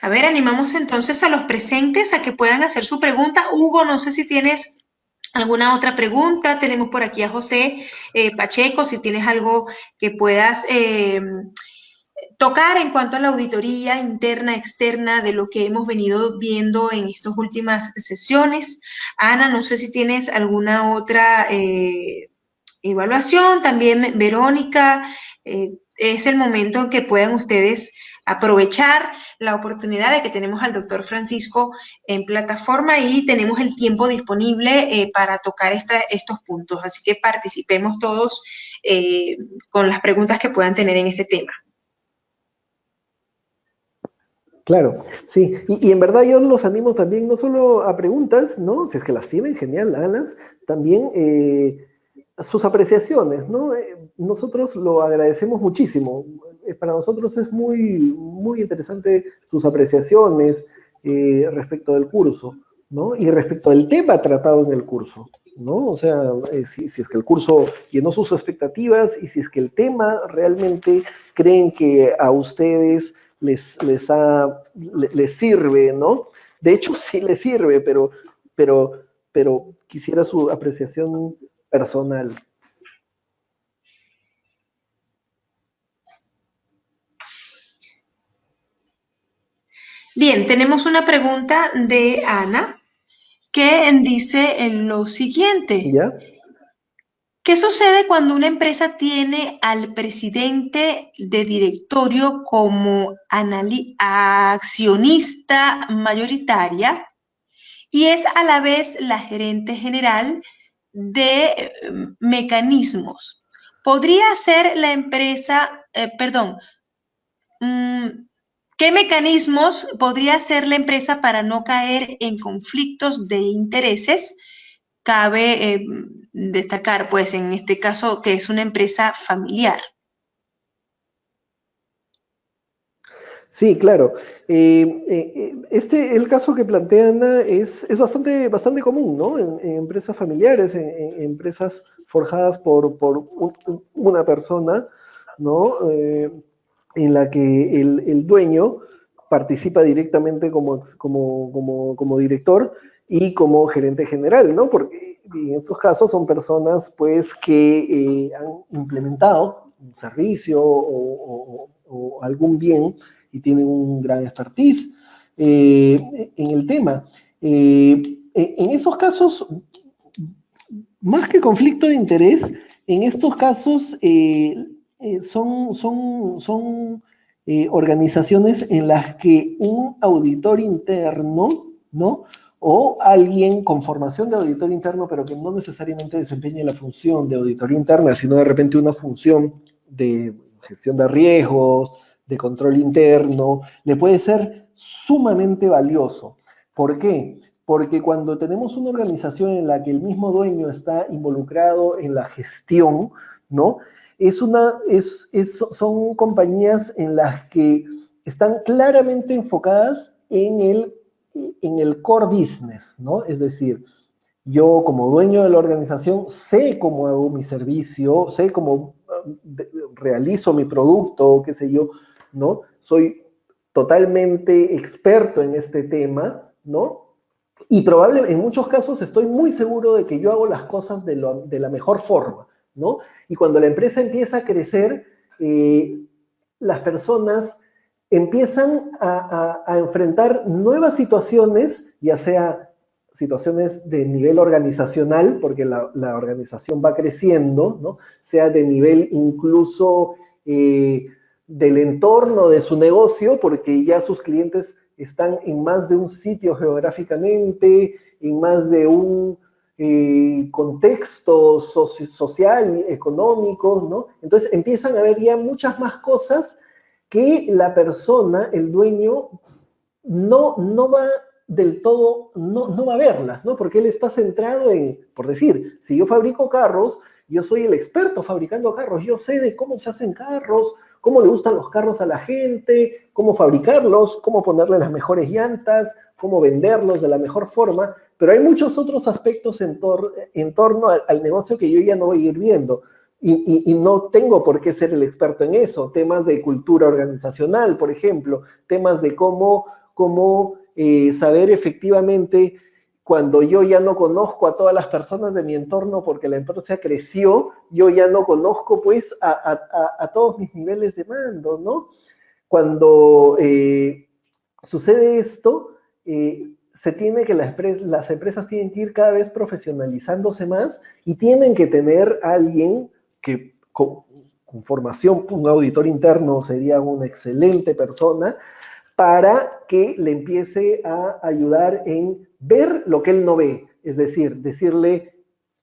A ver, animamos entonces a los presentes a que puedan hacer su pregunta. Hugo, no sé si tienes alguna otra pregunta. Tenemos por aquí a José Pacheco, si tienes algo que puedas tocar en cuanto a la auditoría interna, externa, de lo que hemos venido viendo en estas últimas sesiones. Ana, no sé si tienes alguna otra evaluación. También Verónica, es el momento en que puedan ustedes aprovechar la oportunidad de que tenemos al doctor Francisco en plataforma y tenemos el tiempo disponible para tocar estos puntos. Así que participemos todos con las preguntas que puedan tener en este tema. Claro, sí, y en verdad yo los animo también no solo a preguntas, ¿no? Si es que las tienen, genial, háganlas, también sus apreciaciones, ¿no? Nosotros lo agradecemos muchísimo, para nosotros es muy interesante sus apreciaciones respecto del curso, ¿no? Y respecto del tema tratado en el curso, ¿no? O sea, si es que el curso llenó sus expectativas y si es que el tema realmente creen que a ustedes les sirve, ¿no? De hecho, sí les sirve, pero quisiera su apreciación personal. Bien, tenemos una pregunta de Ana que dice lo siguiente. ¿Ya? ¿Qué sucede cuando una empresa tiene al presidente de directorio como accionista mayoritaria y es a la vez la gerente general de mecanismos? ¿Podría ser la empresa, ¿qué mecanismos podría hacer la empresa para no caer en conflictos de intereses? Cabe destacar, pues, en este caso, que es una empresa familiar. Sí, claro. El caso que plantea Ana es bastante común, ¿no? En empresas familiares, en empresas forjadas por una persona, ¿no? En la que el dueño participa directamente como director y como gerente general, ¿no? Porque en estos casos son personas, pues, que han implementado un servicio o algún bien y tienen un gran expertise en el tema. En esos casos, más que conflicto de interés, en estos casos son organizaciones en las que un auditor interno, ¿no? O alguien con formación de auditor interno, pero que no necesariamente desempeñe la función de auditoría interna, sino de repente una función de gestión de riesgos, de control interno, le puede ser sumamente valioso. ¿Por qué? Porque cuando tenemos una organización en la que el mismo dueño está involucrado en la gestión, ¿no? Son compañías en las que están claramente enfocadas en el core business, ¿no? Es decir, yo como dueño de la organización sé cómo hago mi servicio, sé cómo realizo mi producto, qué sé yo, ¿no? Soy totalmente experto en este tema, ¿no? Y probablemente, en muchos casos, estoy muy seguro de que yo hago las cosas de la mejor forma, ¿no? Y cuando la empresa empieza a crecer, las personas empiezan a enfrentar nuevas situaciones, ya sea situaciones de nivel organizacional, porque la organización va creciendo, ¿no? Sea de nivel incluso del entorno de su negocio, porque ya sus clientes están en más de un sitio geográficamente, en más de un contexto social, económico, ¿no? Entonces empiezan a haber ya muchas más cosas que la persona, el dueño, no va del todo, no va a verlas, ¿no? Porque él está centrado en, por decir, si yo fabrico carros, yo soy el experto fabricando carros, yo sé de cómo se hacen carros, cómo le gustan los carros a la gente, cómo fabricarlos, cómo ponerle las mejores llantas, cómo venderlos de la mejor forma, pero hay muchos otros aspectos en torno al negocio que yo ya no voy a ir viendo. Y no tengo por qué ser el experto en eso. Temas de cultura organizacional, por ejemplo, temas de cómo saber efectivamente cuando yo ya no conozco a todas las personas de mi entorno porque la empresa creció, yo ya no conozco pues a todos mis niveles de mando, ¿no? Cuando sucede esto, se tiene que las empresas tienen que ir cada vez profesionalizándose más y tienen que tener a alguien que con formación, un auditor interno sería una excelente persona para que le empiece a ayudar en ver lo que él no ve. Es decir, decirle,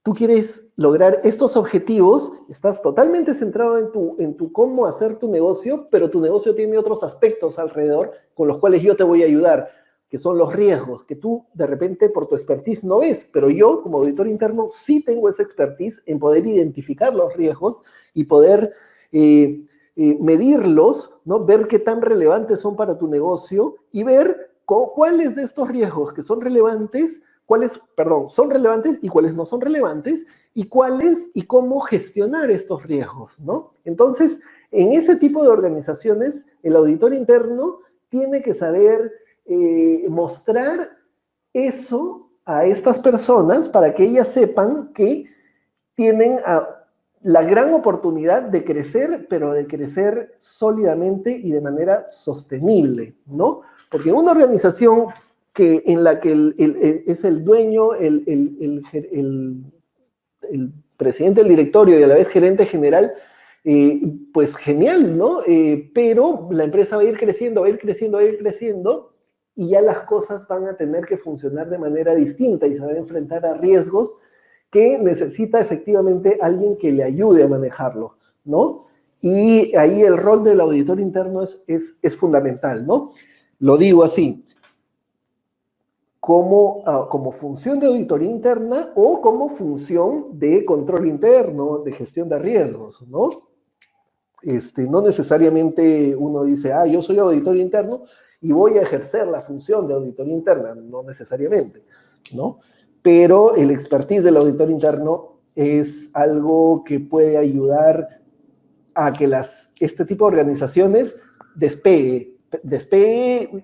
tú quieres lograr estos objetivos, estás totalmente centrado en tu cómo hacer tu negocio, pero tu negocio tiene otros aspectos alrededor con los cuales yo te voy a ayudar, que son los riesgos, que tú de repente por tu expertise no ves, pero yo como auditor interno sí tengo esa expertise en poder identificar los riesgos y poder medirlos, ¿no? Ver qué tan relevantes son para tu negocio y ver cuáles de estos riesgos que son relevantes, son relevantes y cuáles no son relevantes, y cuáles y cómo gestionar estos riesgos, ¿no? Entonces, en ese tipo de organizaciones, el auditor interno tiene que saber mostrar eso a estas personas para que ellas sepan que tienen la gran oportunidad de crecer, pero de crecer sólidamente y de manera sostenible, ¿no? Porque una organización en la que es el dueño, el presidente del directorio y a la vez gerente general, pues genial, ¿no? Pero la empresa va a ir creciendo, va a ir creciendo, va a ir creciendo, y ya las cosas van a tener que funcionar de manera distinta y se van a enfrentar a riesgos que necesita efectivamente alguien que le ayude a manejarlo, ¿no? Y ahí el rol del auditor interno es fundamental, ¿no? Lo digo así, como función de auditoría interna o como función de control interno, de gestión de riesgos, ¿no? No necesariamente uno dice, yo soy auditor interno y voy a ejercer la función de auditoría interna, no necesariamente, ¿no? Pero el expertise del auditor interno es algo que puede ayudar a que este tipo de organizaciones despegue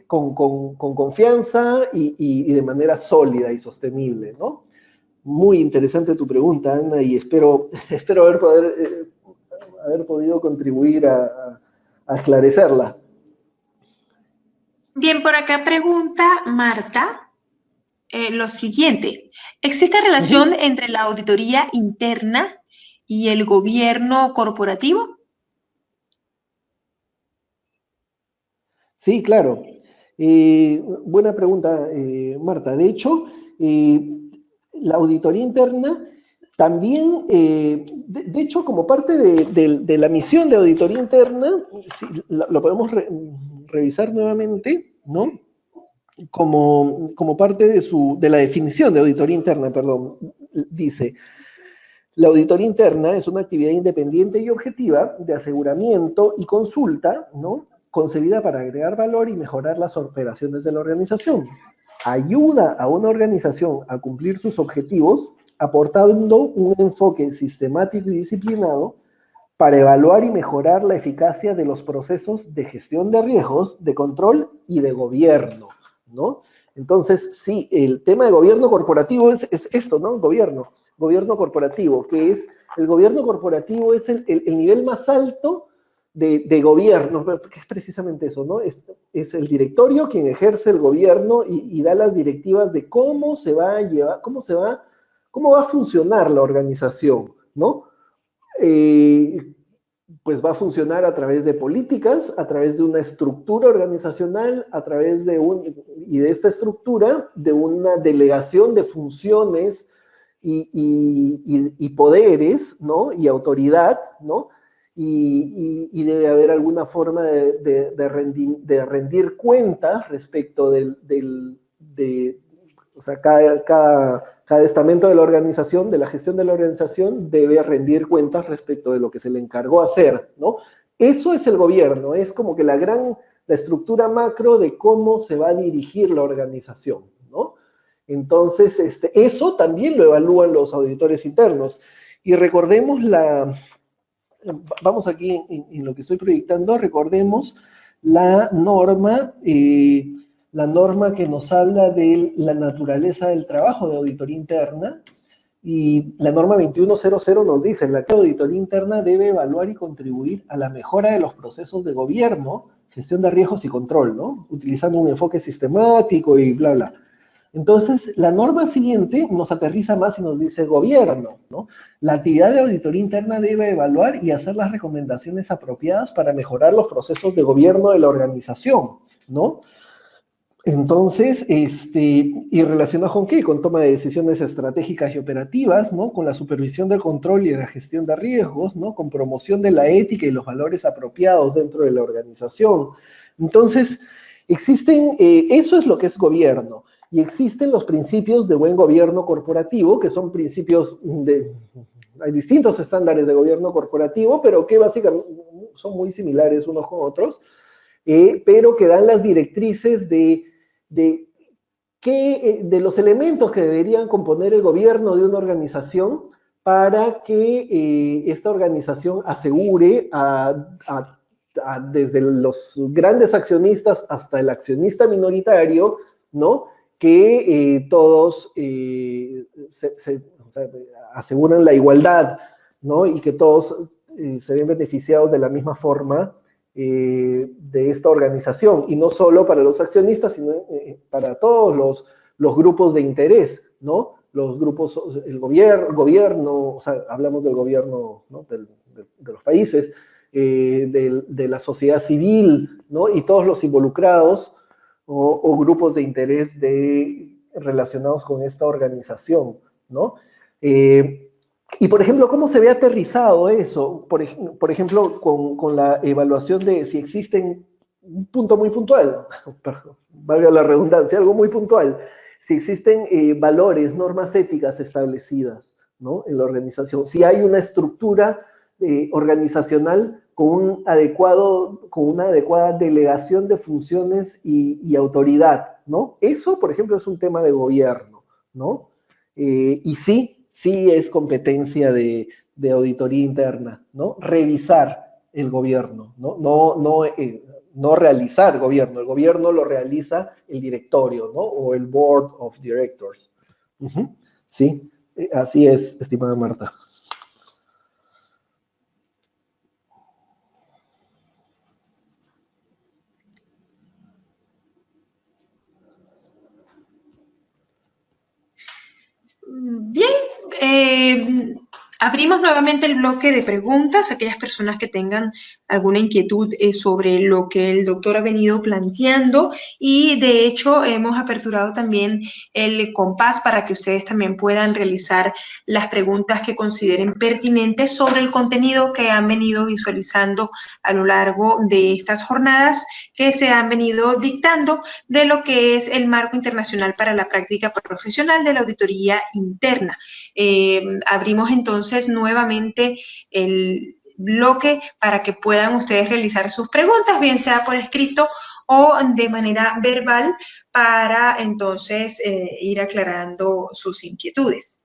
con confianza y de manera sólida y sostenible, ¿no? Muy interesante tu pregunta, Ana, y espero haber podido contribuir a esclarecerla. Bien, por acá pregunta Marta lo siguiente. ¿Existe relación entre la auditoría interna y el gobierno corporativo? Sí, claro. Buena pregunta, Marta. De hecho, la auditoría interna también, de hecho, como parte de la misión de auditoría interna, si lo podemos revisar nuevamente, ¿no? Como parte de la definición de auditoría interna, perdón, dice, la auditoría interna es una actividad independiente y objetiva de aseguramiento y consulta, ¿no? Concebida para agregar valor y mejorar las operaciones de la organización. Ayuda a una organización a cumplir sus objetivos, aportando un enfoque sistemático y disciplinado para evaluar y mejorar la eficacia de los procesos de gestión de riesgos, de control y de gobierno, ¿no? Entonces, sí, el tema de gobierno corporativo es esto, ¿no? Gobierno corporativo, que es, el gobierno corporativo es el nivel más alto de gobierno, que es precisamente eso, ¿no? Es el directorio quien ejerce el gobierno y da las directivas de cómo se va a llevar, cómo va a funcionar la organización, ¿no? Pues va a funcionar a través de políticas, a través de una estructura organizacional, a través y de esta estructura, de una delegación de funciones y poderes, ¿no? Y autoridad, ¿no? Y debe haber alguna forma de rendir cuentas respecto o sea, cada estamento de la organización, de la gestión de la organización, debe rendir cuentas respecto de lo que se le encargó hacer, ¿no? Eso es el gobierno, es como que la estructura macro de cómo se va a dirigir la organización, ¿no? Entonces, eso también lo evalúan los auditores internos. Y recordemos vamos aquí en lo que estoy proyectando, recordemos la norma que nos habla de la naturaleza del trabajo de auditoría interna, y la norma 2100 nos dice, la auditoría interna debe evaluar y contribuir a la mejora de los procesos de gobierno, gestión de riesgos y control, ¿no? Utilizando un enfoque sistemático y bla, bla. Entonces, la norma siguiente nos aterriza más y nos dice gobierno, ¿no? La actividad de auditoría interna debe evaluar y hacer las recomendaciones apropiadas para mejorar los procesos de gobierno de la organización, ¿no? Entonces, ¿y relacionado con qué? Con toma de decisiones estratégicas y operativas, ¿no? Con la supervisión del control y de la gestión de riesgos, ¿no? Con promoción de la ética y los valores apropiados dentro de la organización. Entonces, eso es lo que es gobierno. Y existen los principios de buen gobierno corporativo, que son principios hay distintos estándares de gobierno corporativo, pero que básicamente son muy similares unos con otros, pero que dan las directrices de los elementos que deberían componer el gobierno de una organización para que esta organización asegure desde los grandes accionistas hasta el accionista minoritario, ¿no? Que todos o sea, aseguran la igualdad, ¿no? Y que todos se ven beneficiados de la misma forma de esta organización, y no solo para los accionistas, sino para todos los grupos de interés, ¿no? Los grupos, el gobierno, o sea, hablamos del gobierno, ¿no? de los países, de la sociedad civil, ¿no? Y todos los involucrados o grupos de interés relacionados con esta organización, ¿no? Y, por ejemplo, ¿cómo se ve aterrizado eso? Por ejemplo, con la evaluación de si existen, un punto muy puntual, valga la redundancia, algo muy puntual, si existen valores, normas éticas establecidas, ¿no? En la organización, si hay una estructura organizacional con una adecuada delegación de funciones y autoridad, ¿no? Eso, por ejemplo, es un tema de gobierno, ¿no? Y sí es competencia de auditoría interna, ¿no? Revisar el gobierno, ¿no? No realizar gobierno, el gobierno lo realiza el directorio, ¿no? O el Board of Directors. Sí, así es, estimada Marta. Bien, abrimos nuevamente el bloque de preguntas a aquellas personas que tengan alguna inquietud sobre lo que el doctor ha venido planteando, y de hecho hemos aperturado también el compás para que ustedes también puedan realizar las preguntas que consideren pertinentes sobre el contenido que han venido visualizando a lo largo de estas jornadas que se han venido dictando de lo que es el marco internacional para la práctica profesional de la auditoría interna. Abrimos entonces nuevamente el bloque para que puedan ustedes realizar sus preguntas, bien sea por escrito o de manera verbal, para entonces ir aclarando sus inquietudes.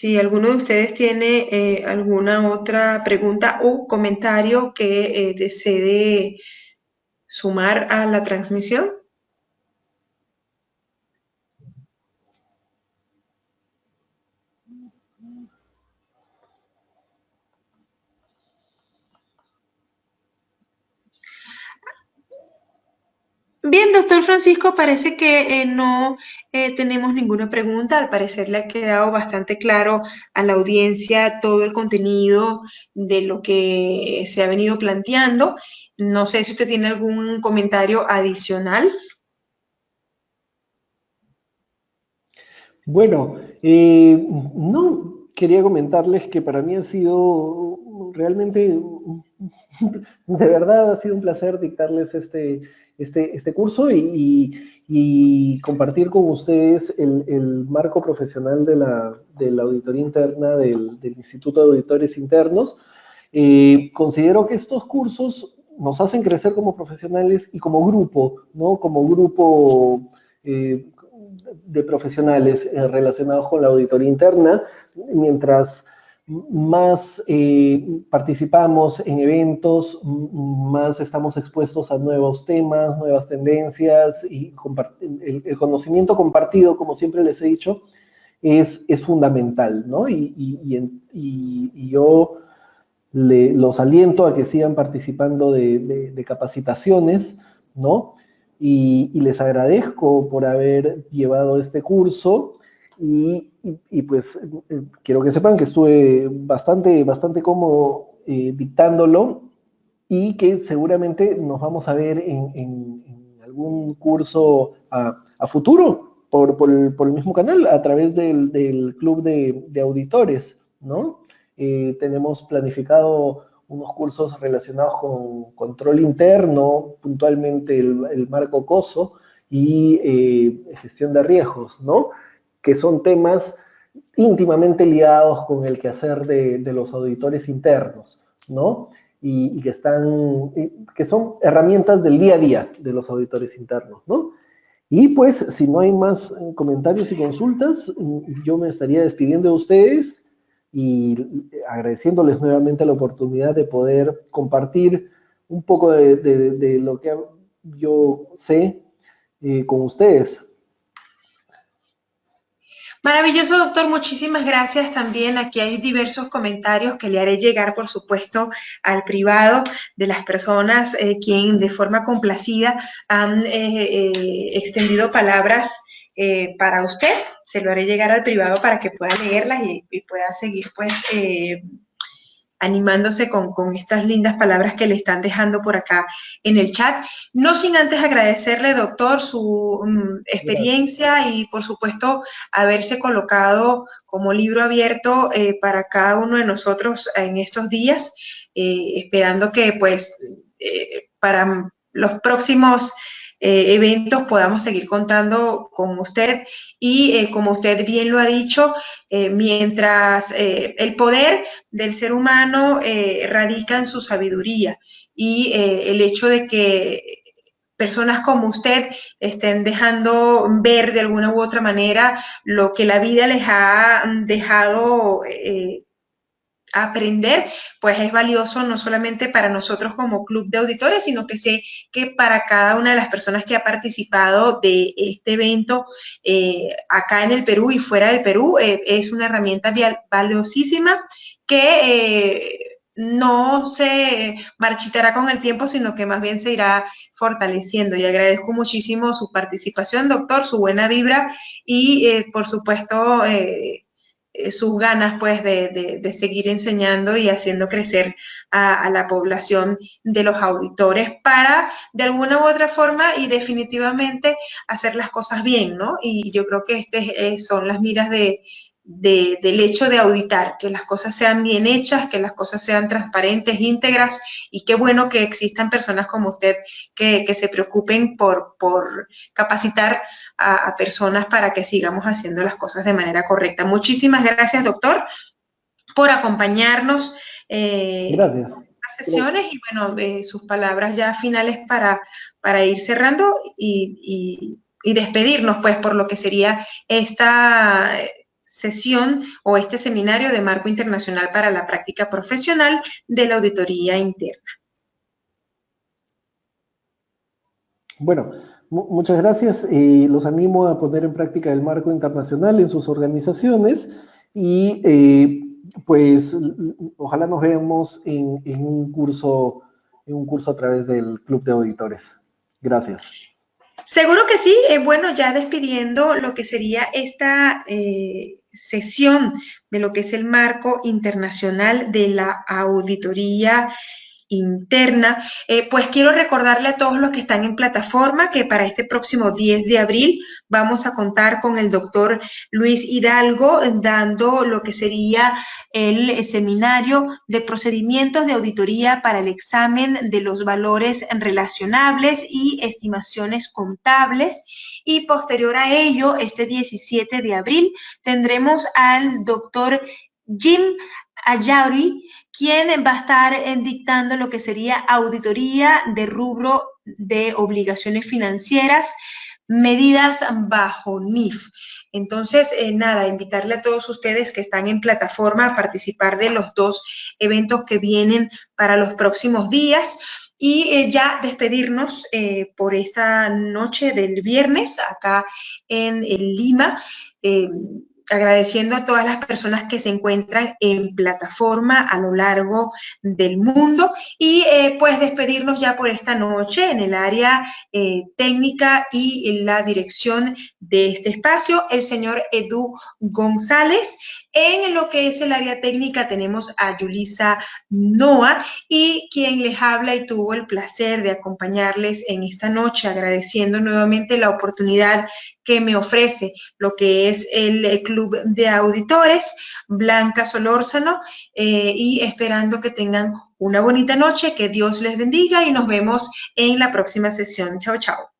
Si alguno de ustedes tiene alguna otra pregunta o comentario que desee sumar a la transmisión. Bien, doctor Francisco, parece que no tenemos ninguna pregunta. Al parecer le ha quedado bastante claro a la audiencia todo el contenido de lo que se ha venido planteando. No sé si usted tiene algún comentario adicional. Bueno, no, quería comentarles que para mí ha sido realmente, de verdad ha sido un placer dictarles este curso y compartir con ustedes el marco profesional de la auditoría interna del Instituto de Auditores Internos. Considero que estos cursos nos hacen crecer como profesionales y como grupo, ¿no? Como grupo de profesionales relacionados con la auditoría interna, mientras más participamos en eventos, más estamos expuestos a nuevos temas, nuevas tendencias y el conocimiento compartido, como siempre les he dicho, es fundamental, ¿no? Y yo los aliento a que sigan participando de capacitaciones, ¿no? Y les agradezco por haber llevado este curso y pues quiero que sepan que estuve bastante cómodo dictándolo y que seguramente nos vamos a ver en algún curso a futuro por el mismo canal, a través del club de auditores, ¿no? Tenemos planificado unos cursos relacionados con control interno, puntualmente el marco COSO y gestión de riesgos, ¿no? Que son temas íntimamente ligados con el quehacer de los auditores internos, ¿no? Y que son herramientas del día a día de los auditores internos, ¿no? Y pues, si no hay más comentarios y consultas, yo me estaría despidiendo de ustedes y agradeciéndoles nuevamente la oportunidad de poder compartir un poco de lo que yo sé con ustedes. Maravilloso, doctor. Muchísimas gracias también. Aquí hay diversos comentarios que le haré llegar, por supuesto, al privado de las personas quien de forma complacida han extendido palabras para usted. Se lo haré llegar al privado para que pueda leerlas y pueda seguir, pues, animándose con estas lindas palabras que le están dejando por acá en el chat. No sin antes agradecerle, doctor, su experiencia y, por supuesto, haberse colocado como libro abierto para cada uno de nosotros en estos días, esperando que, pues, para los próximos eventos podamos seguir contando con usted y como usted bien lo ha dicho, mientras el poder del ser humano radica en su sabiduría y el hecho de que personas como usted estén dejando ver de alguna u otra manera lo que la vida les ha dejado aprender, pues es valioso no solamente para nosotros como club de auditores, sino que sé que para cada una de las personas que ha participado de este evento acá en el Perú y fuera del Perú, es una herramienta valiosísima que no se marchitará con el tiempo, sino que más bien se irá fortaleciendo. Y agradezco muchísimo su participación, doctor, su buena vibra y, por supuesto, sus ganas pues de seguir enseñando y haciendo crecer a la población de los auditores para de alguna u otra forma y definitivamente hacer las cosas bien, ¿no? Y yo creo que son las miras del hecho de auditar, que las cosas sean bien hechas, que las cosas sean transparentes, íntegras, y qué bueno que existan personas como usted que se preocupen por capacitar a personas para que sigamos haciendo las cosas de manera correcta. Muchísimas gracias, doctor, por acompañarnos en las sesiones y bueno, sus palabras ya finales para ir cerrando y despedirnos pues por lo que sería esta sesión o este seminario de marco internacional para la práctica profesional de la auditoría interna. Bueno, muchas gracias. Los animo a poner en práctica el marco internacional en sus organizaciones y pues ojalá nos veamos en un curso a través del Club de Auditores. Gracias. Seguro que sí. Bueno, ya despidiendo lo que sería esta sesión de lo que es el marco internacional de la auditoría interna, pues quiero recordarle a todos los que están en plataforma que para este próximo 10 de abril vamos a contar con el doctor Luis Hidalgo dando lo que sería el seminario de procedimientos de auditoría para el examen de los valores relacionables y estimaciones contables. Y posterior a ello, este 17 de abril, tendremos al doctor Jim Ayauri, quien va a estar dictando lo que sería auditoría de rubro de obligaciones financieras, medidas bajo NIF. Entonces, nada, invitarle a todos ustedes que están en plataforma a participar de los dos eventos que vienen para los próximos días. Y ya despedirnos por esta noche del viernes acá en Lima, agradeciendo a todas las personas que se encuentran en plataforma a lo largo del mundo y pues despedirnos ya por esta noche en el área técnica y en la dirección de este espacio, el señor Edu González. En lo que es el área técnica tenemos a Yulisa Noa y quien les habla y tuvo el placer de acompañarles en esta noche, agradeciendo nuevamente la oportunidad que me ofrece lo que es el Club de Auditores, Blanca Solórzano, y esperando que tengan una bonita noche, que Dios les bendiga y nos vemos en la próxima sesión. Chao, chao.